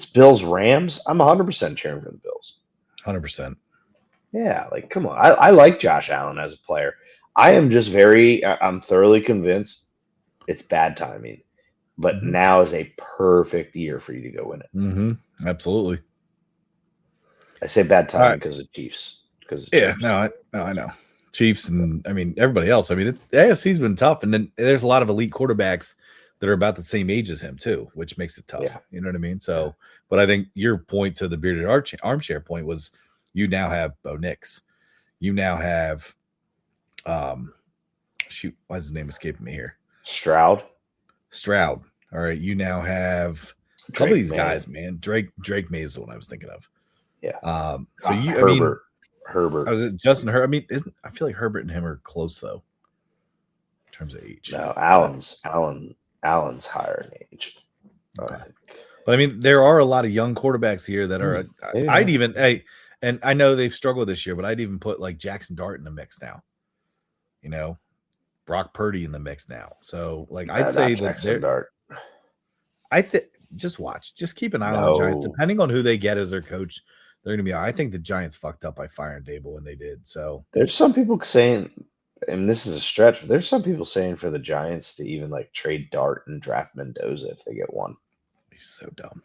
Bills Rams, I'm 100% cheering for the Bills. 100%. Yeah, come on. I like Josh Allen as a player. I'm thoroughly convinced it's bad timing, but now is a perfect year for you to go win it. Mm-hmm. Absolutely. I say bad timing because of Chiefs. Chiefs. I know. Chiefs and everybody else. The AFC's been tough, and then there's a lot of elite quarterbacks that are about the same age as him too, which makes it tough. Yeah. You know what I mean? So, but I think your point to the bearded armchair point was you now have Bo Nix. You now have why is his name escaping me here? Stroud. All right. You now have a couple of these guys, man. Drake May is the one I was thinking of. Yeah. Herbert. Was it Justin Herbert? I feel like Herbert and him are close though, in terms of age. No, Allen's higher in age. Okay. But there are a lot of young quarterbacks here that are. I'd even and I know they've struggled this year, but I'd even put Jackson Dart in the mix now. Brock Purdy in the mix now. So I'd say that Jackson Dart. Just watch. Just keep an eye on the Giants. Depending on who they get as their coach, they're going to be. I think the Giants fucked up by firing Dable when they did. So there's some people saying, and this is a stretch, but there's some people saying for the Giants to even trade Dart and draft Mendoza if they get one. He's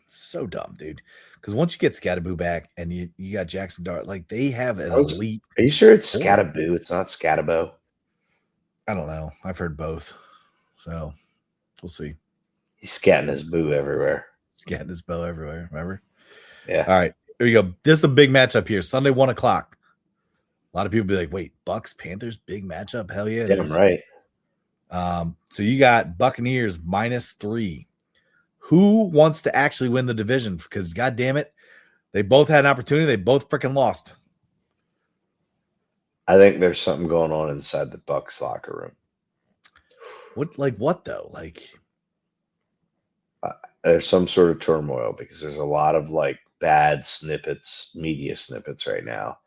so dumb, dude. Because once you get Scatterboo back and you got Jackson Dart, they have an elite. Are you sure it's Scatterboo? It's not Scatterbo. I don't know. I've heard both, so we'll see. He's scatting his boo everywhere. Remember? Yeah. All right, here you go. This is a big matchup here. Sunday, 1:00. A lot of people be like, "Wait, Bucks Panthers, big matchup? Hell yeah!" Damn right. So you got Buccaneers -3. Who wants to actually win the division? Because God damn it, they both had an opportunity. They both freaking lost. I think there's something going on inside the Bucks locker room. What though? There's some sort of turmoil because there's a lot of bad snippets, media snippets right now.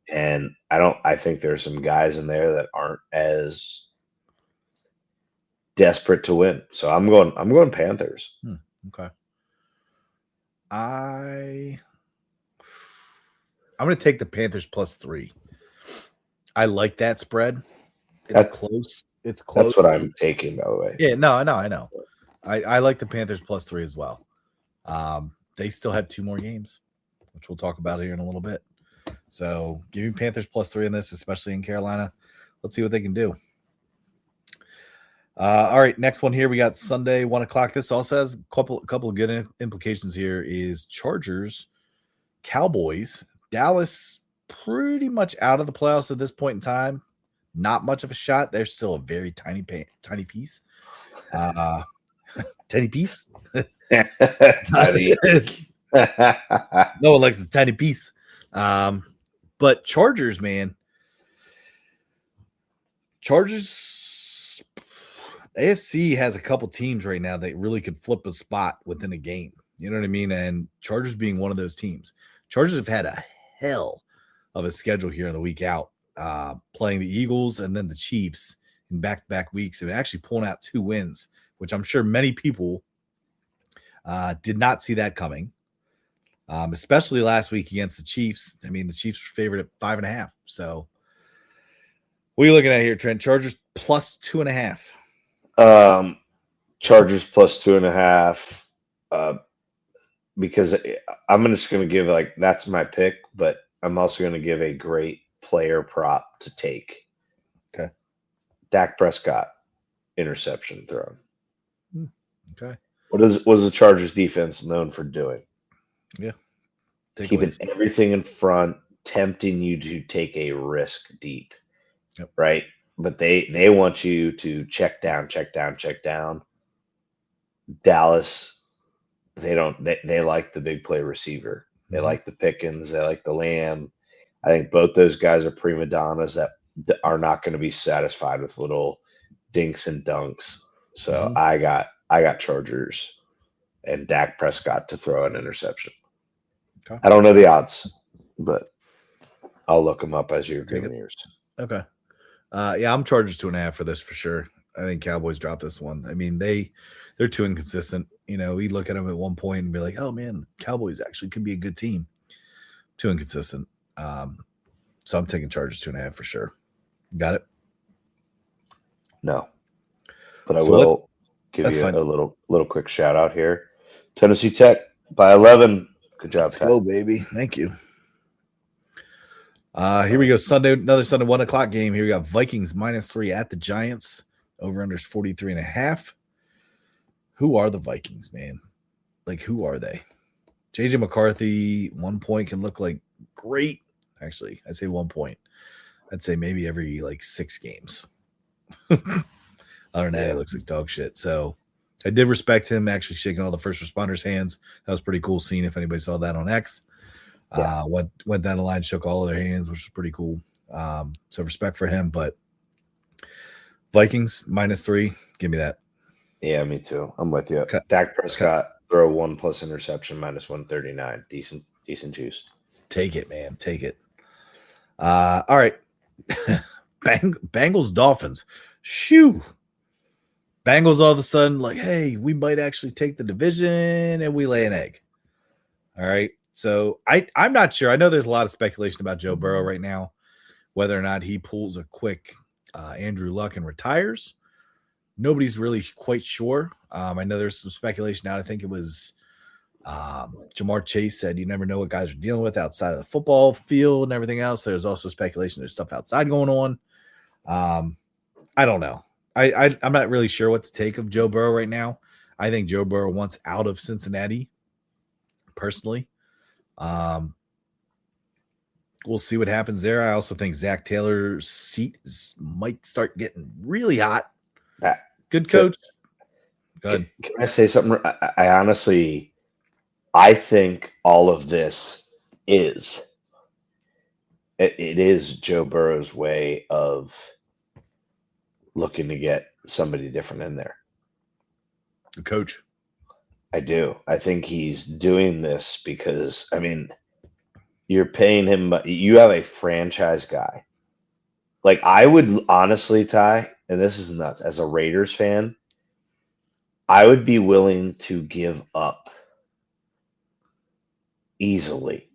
And I think there's some guys in there that aren't as desperate to win. So I'm going Panthers. Okay. I'm going to take the Panthers +3. I like that spread. It's close. It's close. That's what I'm taking, by the way. Yeah, no, I know. I like the Panthers +3 as well. They still have 2 more games, which we'll talk about here in a little bit. So give me Panthers +3 in this, especially in Carolina. Let's see what they can do. All right, next one here. We got Sunday, 1:00. This also has a couple of good implications here. Is Chargers, Cowboys, Dallas pretty much out of the playoffs at this point in time. Not much of a shot. They're still a very tiny piece. Tiny piece. Teddy. No one likes a tiny piece. But Chargers, man. Chargers, AFC has a couple teams right now that really could flip a spot within a game. You know what I mean? And Chargers being one of those teams. Chargers have had a hell of a schedule here in the week out, playing the Eagles and then the Chiefs in back-to-back weeks and actually pulling out 2 wins, which I'm sure many people did not see that coming, especially last week against the Chiefs. I mean, the Chiefs were favored at 5.5. So what are you looking at here, Trent? Chargers plus 2.5. Chargers plus 2.5. Because I'm just going to give that's my pick, but I'm also going to give a great player prop to take. Okay. Dak Prescott interception thrown. Okay. What is the Chargers defense known for doing? Yeah. Keeping everything in front, tempting you to take a risk deep. Yep. Right? But they want you to check down. Dallas, they like the big play receiver. They like the Pickens, they like the Lamb. I think both those guys are prima donnas that are not going to be satisfied with little dinks and dunks. So I got Chargers and Dak Prescott to throw an interception. Okay. I don't know the odds, but I'll look them up as you're giving yours. Okay. Yeah, I'm Chargers 2.5 for this for sure. I think Cowboys drop this one. I mean, they're too inconsistent. You know, we look at them at one point and be like, oh man, Cowboys actually could be a good team. Too inconsistent. So I'm taking Chargers 2.5 for sure. Got it? No. But I will give you a little quick shout out here. Tennessee Tech by 11. Good job, Let's go, baby. Thank you. Here we go. Sunday, another Sunday 1:00 game. Here we got Vikings -3 at the Giants. Over under 43.5. Who are the Vikings, man? Like, who are they? JJ McCarthy, 1 point can look like great. Actually, I say 1 point. I'd say maybe every 6 games. Other than that, it looks like dog shit. So I did respect him actually shaking all the first responders' hands. That was pretty cool scene. If anybody saw that on X, went down the line, shook all of their hands, which was pretty cool. So respect for him. But Vikings -3, give me that. Yeah, me too. I'm with you. Okay. Dak Prescott throw 1+ interception -139. Decent juice. Take it, man. Take it. All right. Bengals Dolphins. Shoo. Bengals all of a sudden hey, we might actually take the division and we lay an egg. All right. So I'm not sure. I know there's a lot of speculation about Joe Burrow right now, whether or not he pulls a quick Andrew Luck and retires. Nobody's really quite sure. I know there's some speculation out. I think it was Jamar Chase said you never know what guys are dealing with outside of the football field and everything else. There's also speculation there's stuff outside going on. I don't know. I'm not really sure what to take of Joe Burrow right now. I think Joe Burrow wants out of Cincinnati, personally. We'll see what happens there. I also think Zach Taylor's seat might start getting really hot. Good coach. Good. Can I say something? I honestly, I think all of this is Joe Burrow's way of looking to get somebody different in there. The coach. I do. I think he's doing this because, you're paying him, but you have a franchise guy. I would honestly, Ty, and this is nuts, as a Raiders fan, I would be willing to give up easily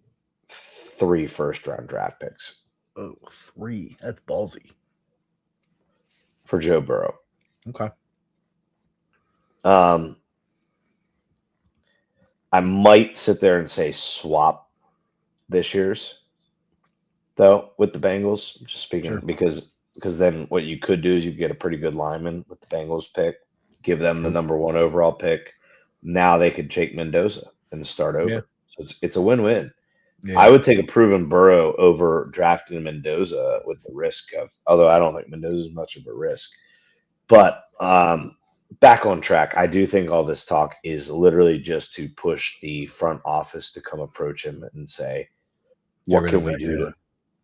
3 first-round draft picks. Oh, 3. That's ballsy. For Joe Burrow. Okay. I might sit there and say swap this year's, though, with the Bengals. Just speaking, sure. because then what you could do is you get a pretty good lineman with the Bengals pick, give them the number 1 overall pick. Now they could take Mendoza and start over. Yeah. So it's a win-win. Yeah. I would take a proven Burrow over drafting Mendoza with the risk of, although I don't think Mendoza is much of a risk. But back on track. I do think all this talk is literally just to push the front office to come approach him and say, Get "What rid of can we Zach do Taylor. to?"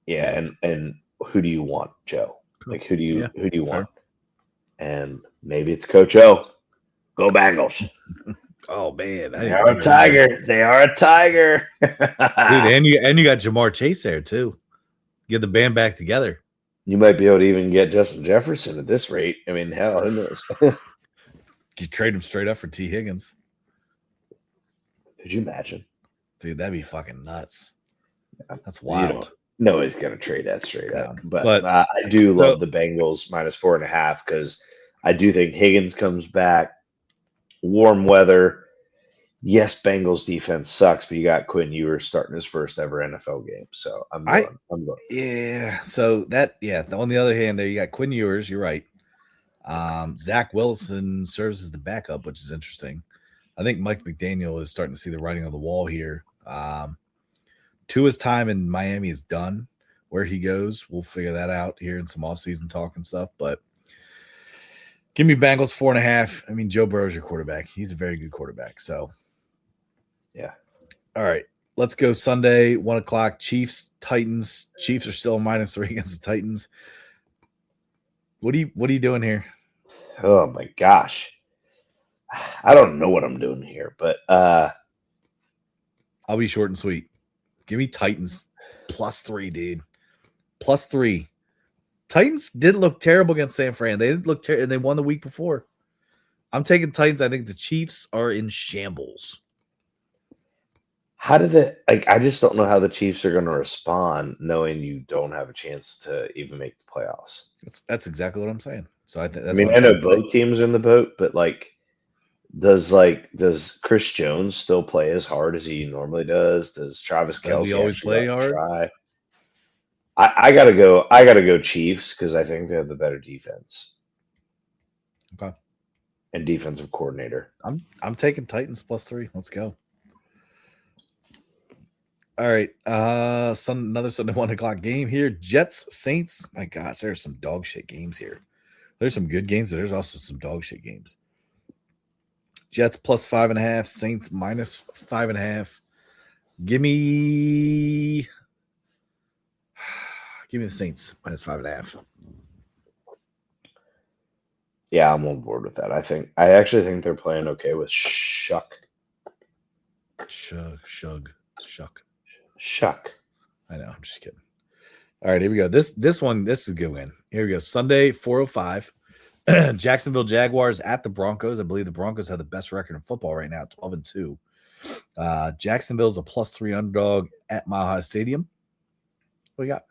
Yeah, and who do you want, Joe? Cool. Like who do you Fair. want? And maybe it's Coach O. Go Bengals. Oh man, I They didn't are think a of that. tiger. They are a tiger. Dude, and you got Jamar Chase there too. Get the band back together. You might be able to even get Justin Jefferson at this rate. I mean, hell, who knows? You trade him straight up for T. Higgins. Could you imagine? Dude, that'd be fucking nuts. That's You wild. know, nobody's gonna trade that straight up. No. But I do love the Bengals minus 4.5 because I do think Higgins comes back. Warm weather. Yes, Bengals defense sucks, but you got Quinn Ewers starting his first ever NFL game. So I'm going. Yeah. So on the other hand, there you got Quinn Ewers. You're right. Zach Wilson serves as the backup, which is interesting. I think Mike McDaniel is starting to see the writing on the wall here. Tua's time in Miami is done. Where he goes, we'll figure that out here in some offseason talk and stuff. But give me Bengals 4.5. I mean, Joe Burrow's your quarterback. He's a very good quarterback. So, yeah. All right. Let's go Sunday, 1 o'clock. Chiefs, Titans. Chiefs are still -3 against the Titans. What are you doing here? Oh my gosh. I don't know what I'm doing here, but I'll be short and sweet. Give me Titans +3, dude. +3. Titans didn't look terrible against San Fran. They didn't look terrible, and they won the week before. I'm taking Titans. I think the Chiefs are in shambles. how did it I just don't know how the Chiefs are going to respond knowing you don't have a chance to even make the playoffs. That's exactly what I'm saying. So I think that's I know both teams are in the boat, but does Chris Jones still play as hard as he normally does? Does Travis Kelce he always play hard? Try? I gotta go Chiefs because I think they have the better defense. Okay. And defensive coordinator. I'm taking Titans +3. Let's go. All right. Another Sunday 1 o'clock game here. Jets, Saints. My gosh, there's some dog shit games here. There's some good games, but there's also some dog shit games. Jets +5.5, Saints -5.5. Give me the Saints -5.5. Yeah, I'm on board with that. I actually think they're playing okay with Shuck. I know, I'm just kidding. All right, here we go. This is a good win. Here we go. Sunday, 4:05. Jacksonville Jaguars at the Broncos. I believe the Broncos have the best record in football right now, 12-2. Jacksonville's a +3 underdog at Mile High Stadium. What do you got?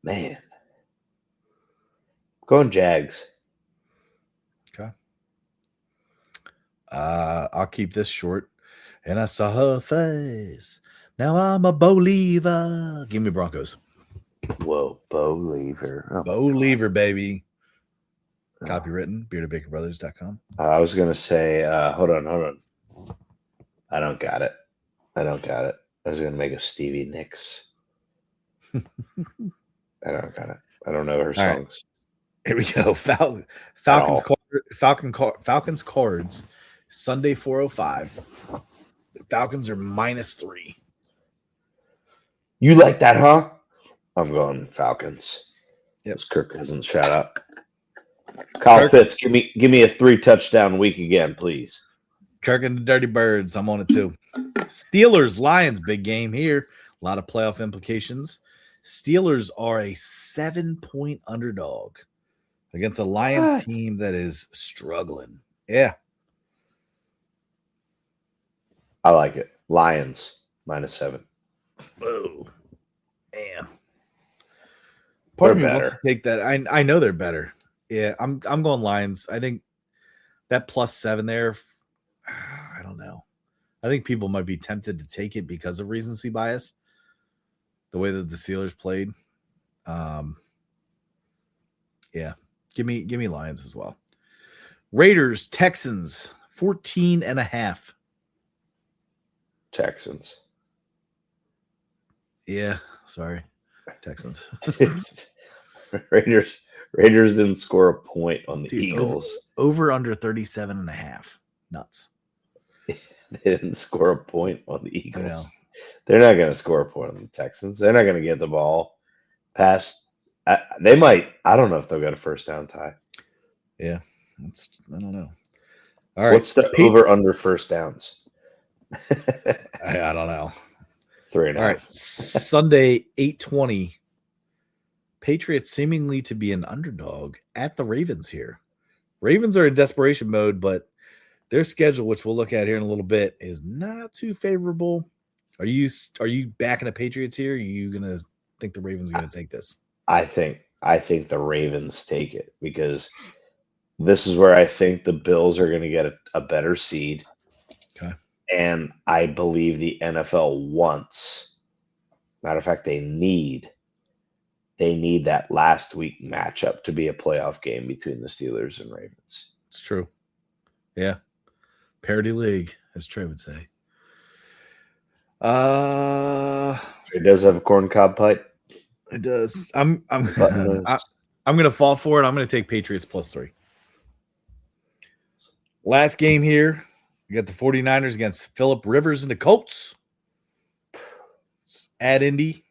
Man. Going Jags. Okay. I'll keep this short. And I saw her face. Now I'm a believer. Give me Broncos. Whoa, believer. Oh, believer, baby. Copywritten, beardedbakerbrothers.com. I was going to say, hold on. I don't got it. I was going to make a Stevie Nicks. I don't got it. I don't know her songs. Right. Here we go. Falcons Cards. Sunday 4:05. Falcons are -3. You like that, huh? I'm going Falcons. Yep. Kirk Cousins, shout out. Kyle Pitts, give me a 3-touchdown week again, please. Kirk and the Dirty Birds. I'm on it too. Steelers, Lions, big game here. A lot of playoff implications. Steelers are a 7-point underdog against a Lions team that is struggling. Yeah. I like it. Lions, -7. Oh, damn. Part of me wants to take that. I know they're better. Yeah, I'm going Lions. I think that +7 there, I don't know. I think people might be tempted to take it because of recency bias, the way that the Steelers played. Yeah, give me Lions as well. Raiders, Texans, 14.5. Texans. Yeah, sorry. Texans. Raiders didn't score a point on the Dude, Eagles. Over under 37.5. Nuts. They didn't score a point on the I know. Eagles. They're not going to score a point on the Texans. They're not going to get the ball past. They might. I don't know if they'll get a first down tie. Yeah. I don't know. All right. What's the over under first downs? I don't know. 3.5. All right. Sunday, 8:20. Patriots seemingly to be an underdog at the Ravens here. Ravens are in desperation mode, but their schedule, which we'll look at here in a little bit, is not too favorable. Are you backing the Patriots here? Are you gonna think the Ravens are gonna take this? I think the Ravens take it because this is where I think the Bills are going to get a better seed. Okay. And I believe the NFL wants, matter of fact, they need that last week matchup to be a playoff game between the Steelers and Ravens. It's true. Yeah. Parity league, as Trey would say. It does have a corncob pipe. It does. I'm gonna fall for it. I'm gonna take Patriots +3. Last game here. We got the 49ers against Phillip Rivers and the Colts. It's at Indy.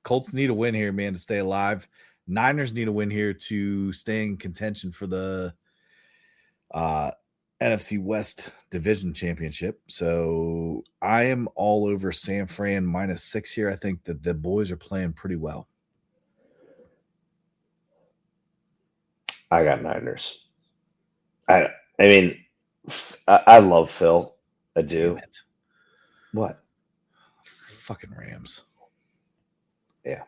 Colts need a win here, man, to stay alive. Niners need a win here to stay in contention for the NFC West Division Championship. So I am all over San Fran -6 here. I think that the boys are playing pretty well. I got Niners. I mean, I love Phil. I do. Damn it. What? Fucking Rams. Yeah.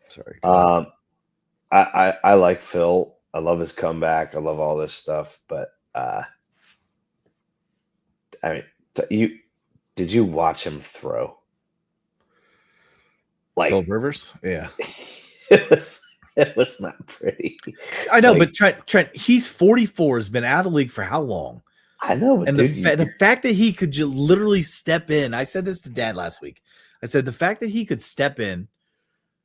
Sorry. I like Phil. I love his comeback. I love all this stuff. But I mean, did you watch him throw? Like Phillip Rivers? Yeah. it was not pretty. I know, but Trent, he's 44, has been out of the league for how long? I know, but And dude, the fact that he could literally step in, I said this to Dad last week. I said the fact that he could step in,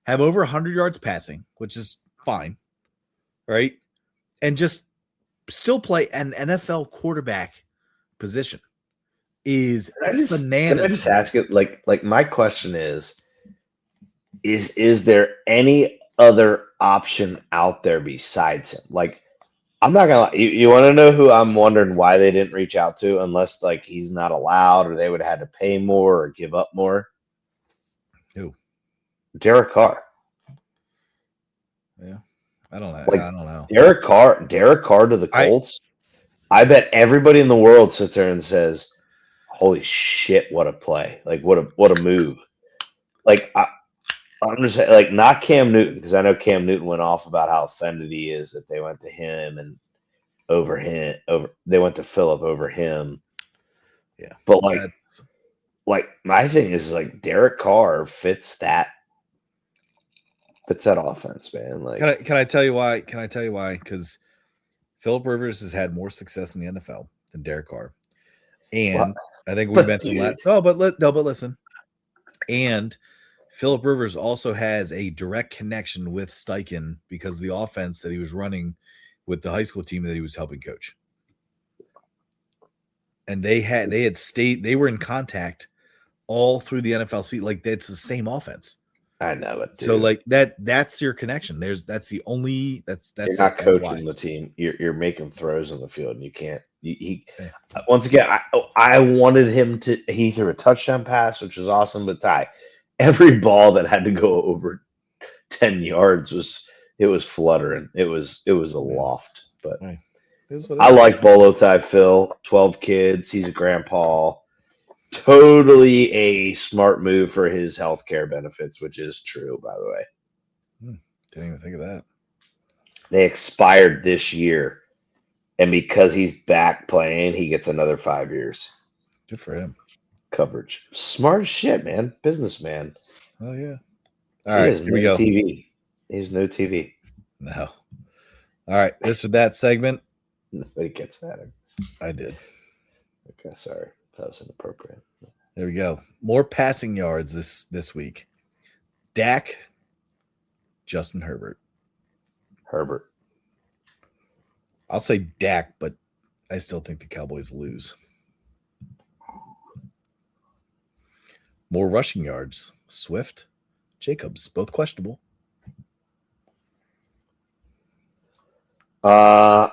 have over 100 yards passing, which is fine, right? And just still play an NFL quarterback position is bananas. Can I just ask it? Like my question is there any other option out there besides him? Like, I'm not gonna lie. You want to know who I'm wondering why they didn't reach out to, unless like he's not allowed or they would have had to pay more or give up more? Who? Derek Carr. Yeah. I don't know. Like, I don't know. Derek Carr to the Colts. I bet everybody in the world sits there and says, "Holy shit, what a play! Like, what a move!" Like, I'm just saying, like, not Cam Newton, because I know Cam Newton went off about how offended he is that they went to him and they went to Phillip over him. Yeah, but like my thing is like Derek Carr fits that offense, man. Like, can I tell you why? Can I tell you why? Because Phillip Rivers has had more success in the NFL than Derek Carr, and I think we mentioned that. But listen, and Phillip Rivers also has a direct connection with Steichen because of the offense that he was running with the high school team that he was helping coach. And they were in contact all through the NFL season. Like, that's the same offense. I know it. So like that's your connection. That's you're not coaching the team. You're making throws on the field, and you can't. Once again, I wanted him to. He threw a touchdown pass, which was awesome. But every ball that had to go over 10 yards was fluttering. It was a loft. But I like Bolo Ty Phil. 12 kids. He's a grandpa. Totally a smart move for his healthcare benefits, which is true, by the way. Didn't even think of that. They expired this year, and because he's back playing, he gets another 5 years. Good for him. Coverage. Smart as shit, man. Businessman. Oh yeah. All right, here we go. TV. He has no TV. No. All right, this or that segment. Nobody gets that. I did. Okay, sorry. That was inappropriate. There we go. More passing yards this week. Dak Justin Herbert. Herbert. I'll say Dak, but I still think the Cowboys lose. More rushing yards. Swift, Jacobs, both questionable. I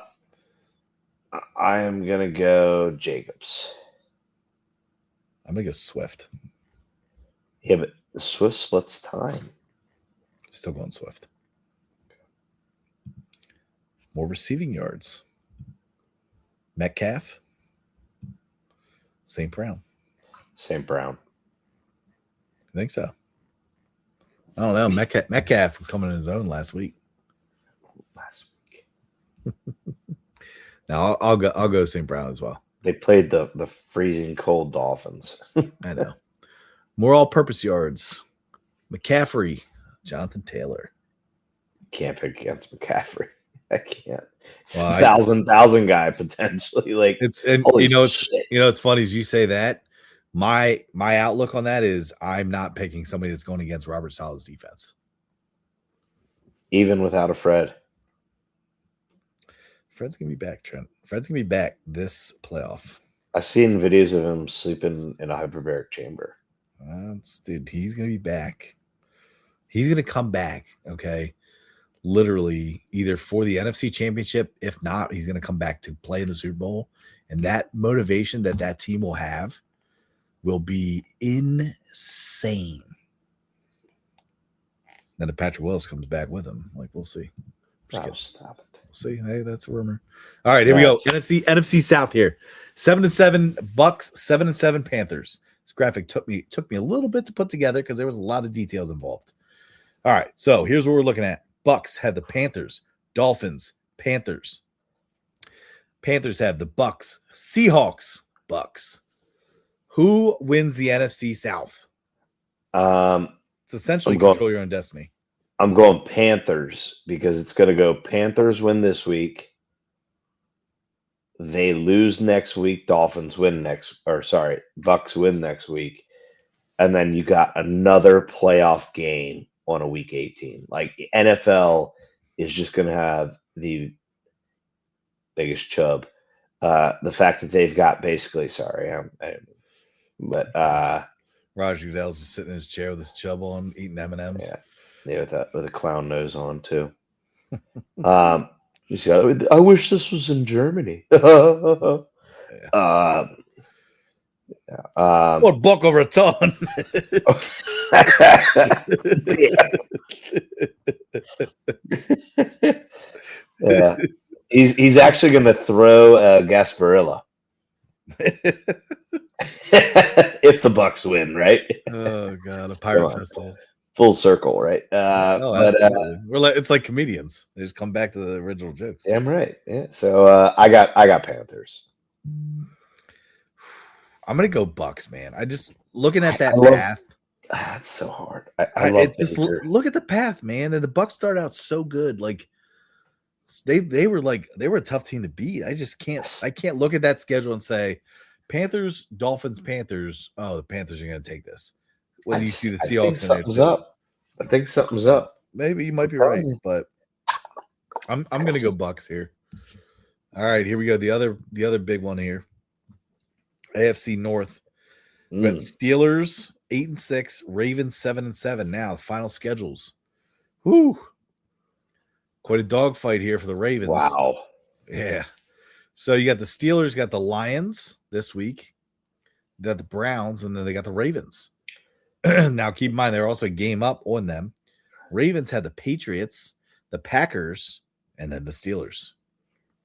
am gonna go Jacobs. I'm gonna go Swift. Yeah, but Swift splits time. Still going Swift. More receiving yards. Metcalf, St. Brown. St. Brown. I think so. I don't know. Metcalf was coming in his own last week. Last week. Now I'll go St. Brown as well. They played the freezing cold Dolphins. I know. More all-purpose yards. McCaffrey, Jonathan Taylor. Can't pick against McCaffrey. I can't. It's Well, a thousand guy potentially. Like It's and holy you know shit. it's funny as you say that. My outlook on that is I'm not picking somebody that's going against Robert Saleh's defense. Even without a Fred. Fred's gonna be back, Trent. Fred's gonna be back this playoff. I've seen videos of him sleeping in a hyperbaric chamber. Dude, he's gonna be back. He's gonna come back. Okay, literally either for the NFC Championship. If not, he's gonna come back to play in the Super Bowl, and that motivation that team will have will be insane. Then if Patrick Willis comes back with him, like we'll see. Stop it. We'll see. Hey, that's a rumor. All right, here we go. NFC South here. 7-7 Bucks, 7-7 Panthers. This graphic took me a little bit to put together because there was a lot of details involved. All right, so here's what we're looking at. Bucks have the Panthers, Dolphins, Panthers. Panthers have the Bucks, Seahawks, Bucks. Who wins the NFC South? It's essentially control your own destiny. I'm going Panthers because it's going to go Panthers win this week. They lose next week. Bucks win next week. And then you got another playoff game on a week 18. Like NFL is just going to have the biggest chub. The fact that they've got basically, Roger Goodell's just sitting in his chair with his chub on, eating M&Ms. Yeah, with a clown nose on too. You see, I wish this was in Germany. What Boca Raton? Yeah, he's actually going to throw Gasparilla if the Bucks win, right? Oh god, a pirate festival. Full circle, right? Absolutely. It's like comedians. They just come back to the original jokes. Damn right. Yeah. So I got Panthers. I'm gonna go Bucks, man. I just looking at that path. It's so hard. I love just look at the path, man. And the Bucks started out so good. Like they were a tough team to beat. I can't look at that schedule and say Panthers, Dolphins, Panthers. Oh, the Panthers are gonna take this. When you see the Seahawks in there too. I think something's up. Maybe you might be right, but I'm gonna go Bucks here. All right, here we go. The other big one here. AFC North. We got Steelers 8-6, Ravens 7-7. Now final schedules. Whoo! Quite a dogfight here for the Ravens. Wow. Yeah. So you got the Steelers, got the Lions this week. They got the Browns, and then they got the Ravens. Now, keep in mind, they're also a game up on them. Ravens had the Patriots, the Packers, and then the Steelers.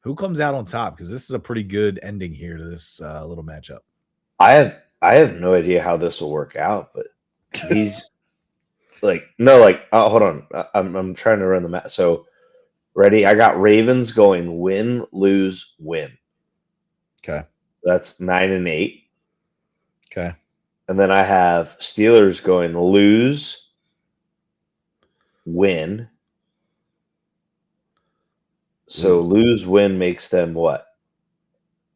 Who comes out on top? Because this is a pretty good ending here to this little matchup. I have no idea how this will work out, but these hold on. I'm trying to run the match. So, ready? I got Ravens going win, lose, win. Okay. That's 9-8. Okay. And then I have Steelers going lose, win. So lose, win makes them what?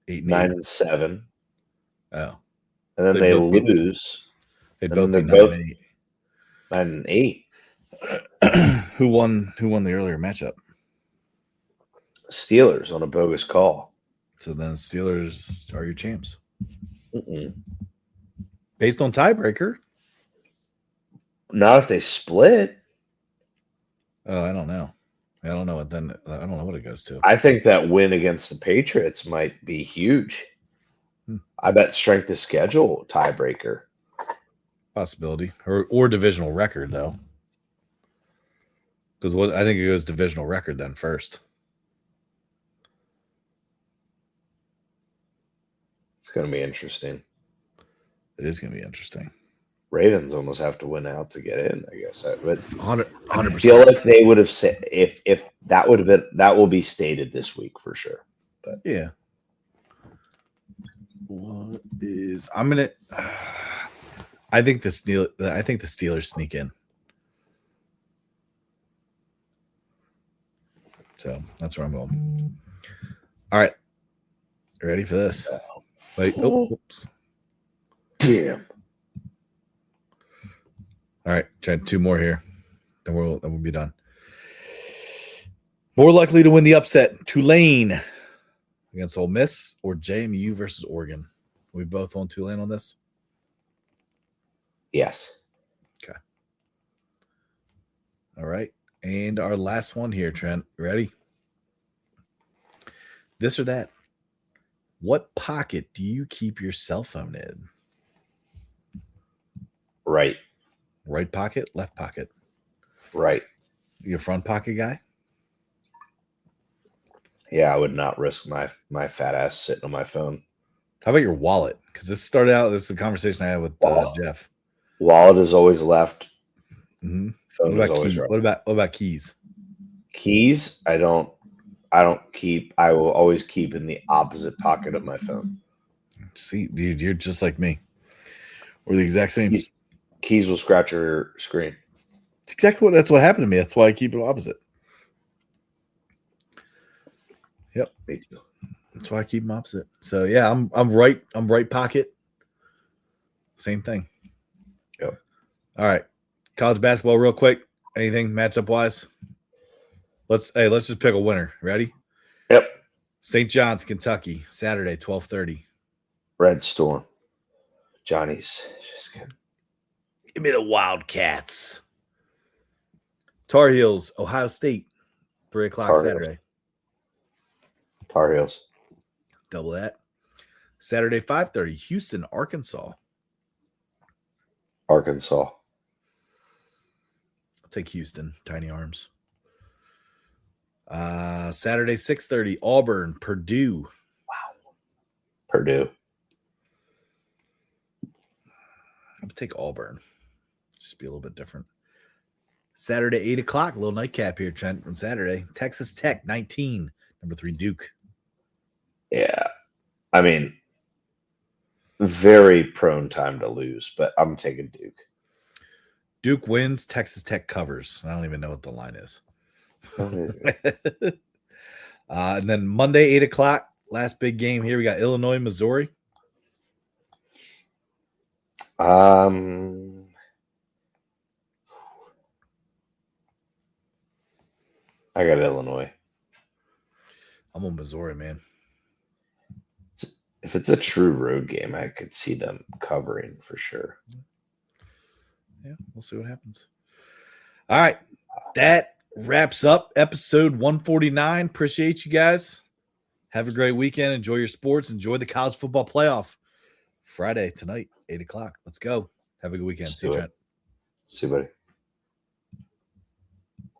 9-7. Oh. And then they lose. They and both they're be both 9-8. 9-8. Who won the earlier matchup? Steelers on a bogus call. So then Steelers are your champs. Mm-mm. Based on tiebreaker? Not if they split. Oh, I don't know. I don't know what it goes to. I think that win against the Patriots might be huge. I bet strength of schedule tiebreaker. Possibility. Or divisional record, though. Because I think it goes divisional record then first. It's going to be interesting. It is going to be interesting. Ravens almost have to win out to get in, I guess. But 100%. I feel like they would have said if that would have been that will be stated this week for sure. But yeah. What is I'm gonna? I think the Steelers sneak in. So that's where I'm going. All right, you ready for this? Wait, oops. Damn. All right, try 2 more here. Then we'll be done. More likely to win the upset: Tulane against Ole Miss or JMU versus Oregon. We both on Tulane on this. Yes. Okay. All right, and our last one here, Trent. Ready? This or that. What pocket do you keep your cell phone in? Right. Right pocket, left pocket. Right. You a front pocket guy? Yeah, I would not risk my fat ass sitting on my phone. How about your wallet? Because this started out. This is a conversation I had with Jeff. Wallet is always left. Mm-hmm. Phone What is about always keys? right. What about keys? Keys, I don't keep. I will always keep in the opposite pocket of my phone. See, dude, you're just like me. We're the exact same. Keys will scratch your screen. It's exactly that's what happened to me. That's why I keep it opposite. Yep. Me too. That's why I keep them opposite. So yeah, I'm right pocket. Same thing. Yep. All right. College basketball real quick. Anything matchup wise? Let's just pick a winner. Ready? Yep. St. John's, Kentucky, Saturday, 12:30. Red Storm. Johnny's just good. Give me the Wildcats. Tar Heels, Ohio State, 3 o'clock Tar Heels. Saturday. Tar Heels. Double that. Saturday, 5:30, Houston, Arkansas. Arkansas. I'll take Houston, Tiny Arms. Saturday, 6:30, Auburn, Purdue. Wow. Purdue. I'm gonna take Auburn. Just be a little bit different. Saturday, 8 o'clock, little nightcap here, Trent, from Saturday. Texas Tech, 19, number 3, Duke. Yeah. I mean, very prone time to lose, but I'm taking Duke. Duke wins, Texas Tech covers. I don't even know what the line is. And then Monday, 8 o'clock, last big game here. We got Illinois, Missouri. I got Illinois. I'm on Missouri, man. If it's a true road game, I could see them covering for sure. Yeah, we'll see what happens. All right. That wraps up episode 149. Appreciate you guys. Have a great weekend. Enjoy your sports. Enjoy the college football playoff. Friday tonight, 8 o'clock. Let's go. Have a good weekend. See you, Trent. See you, buddy.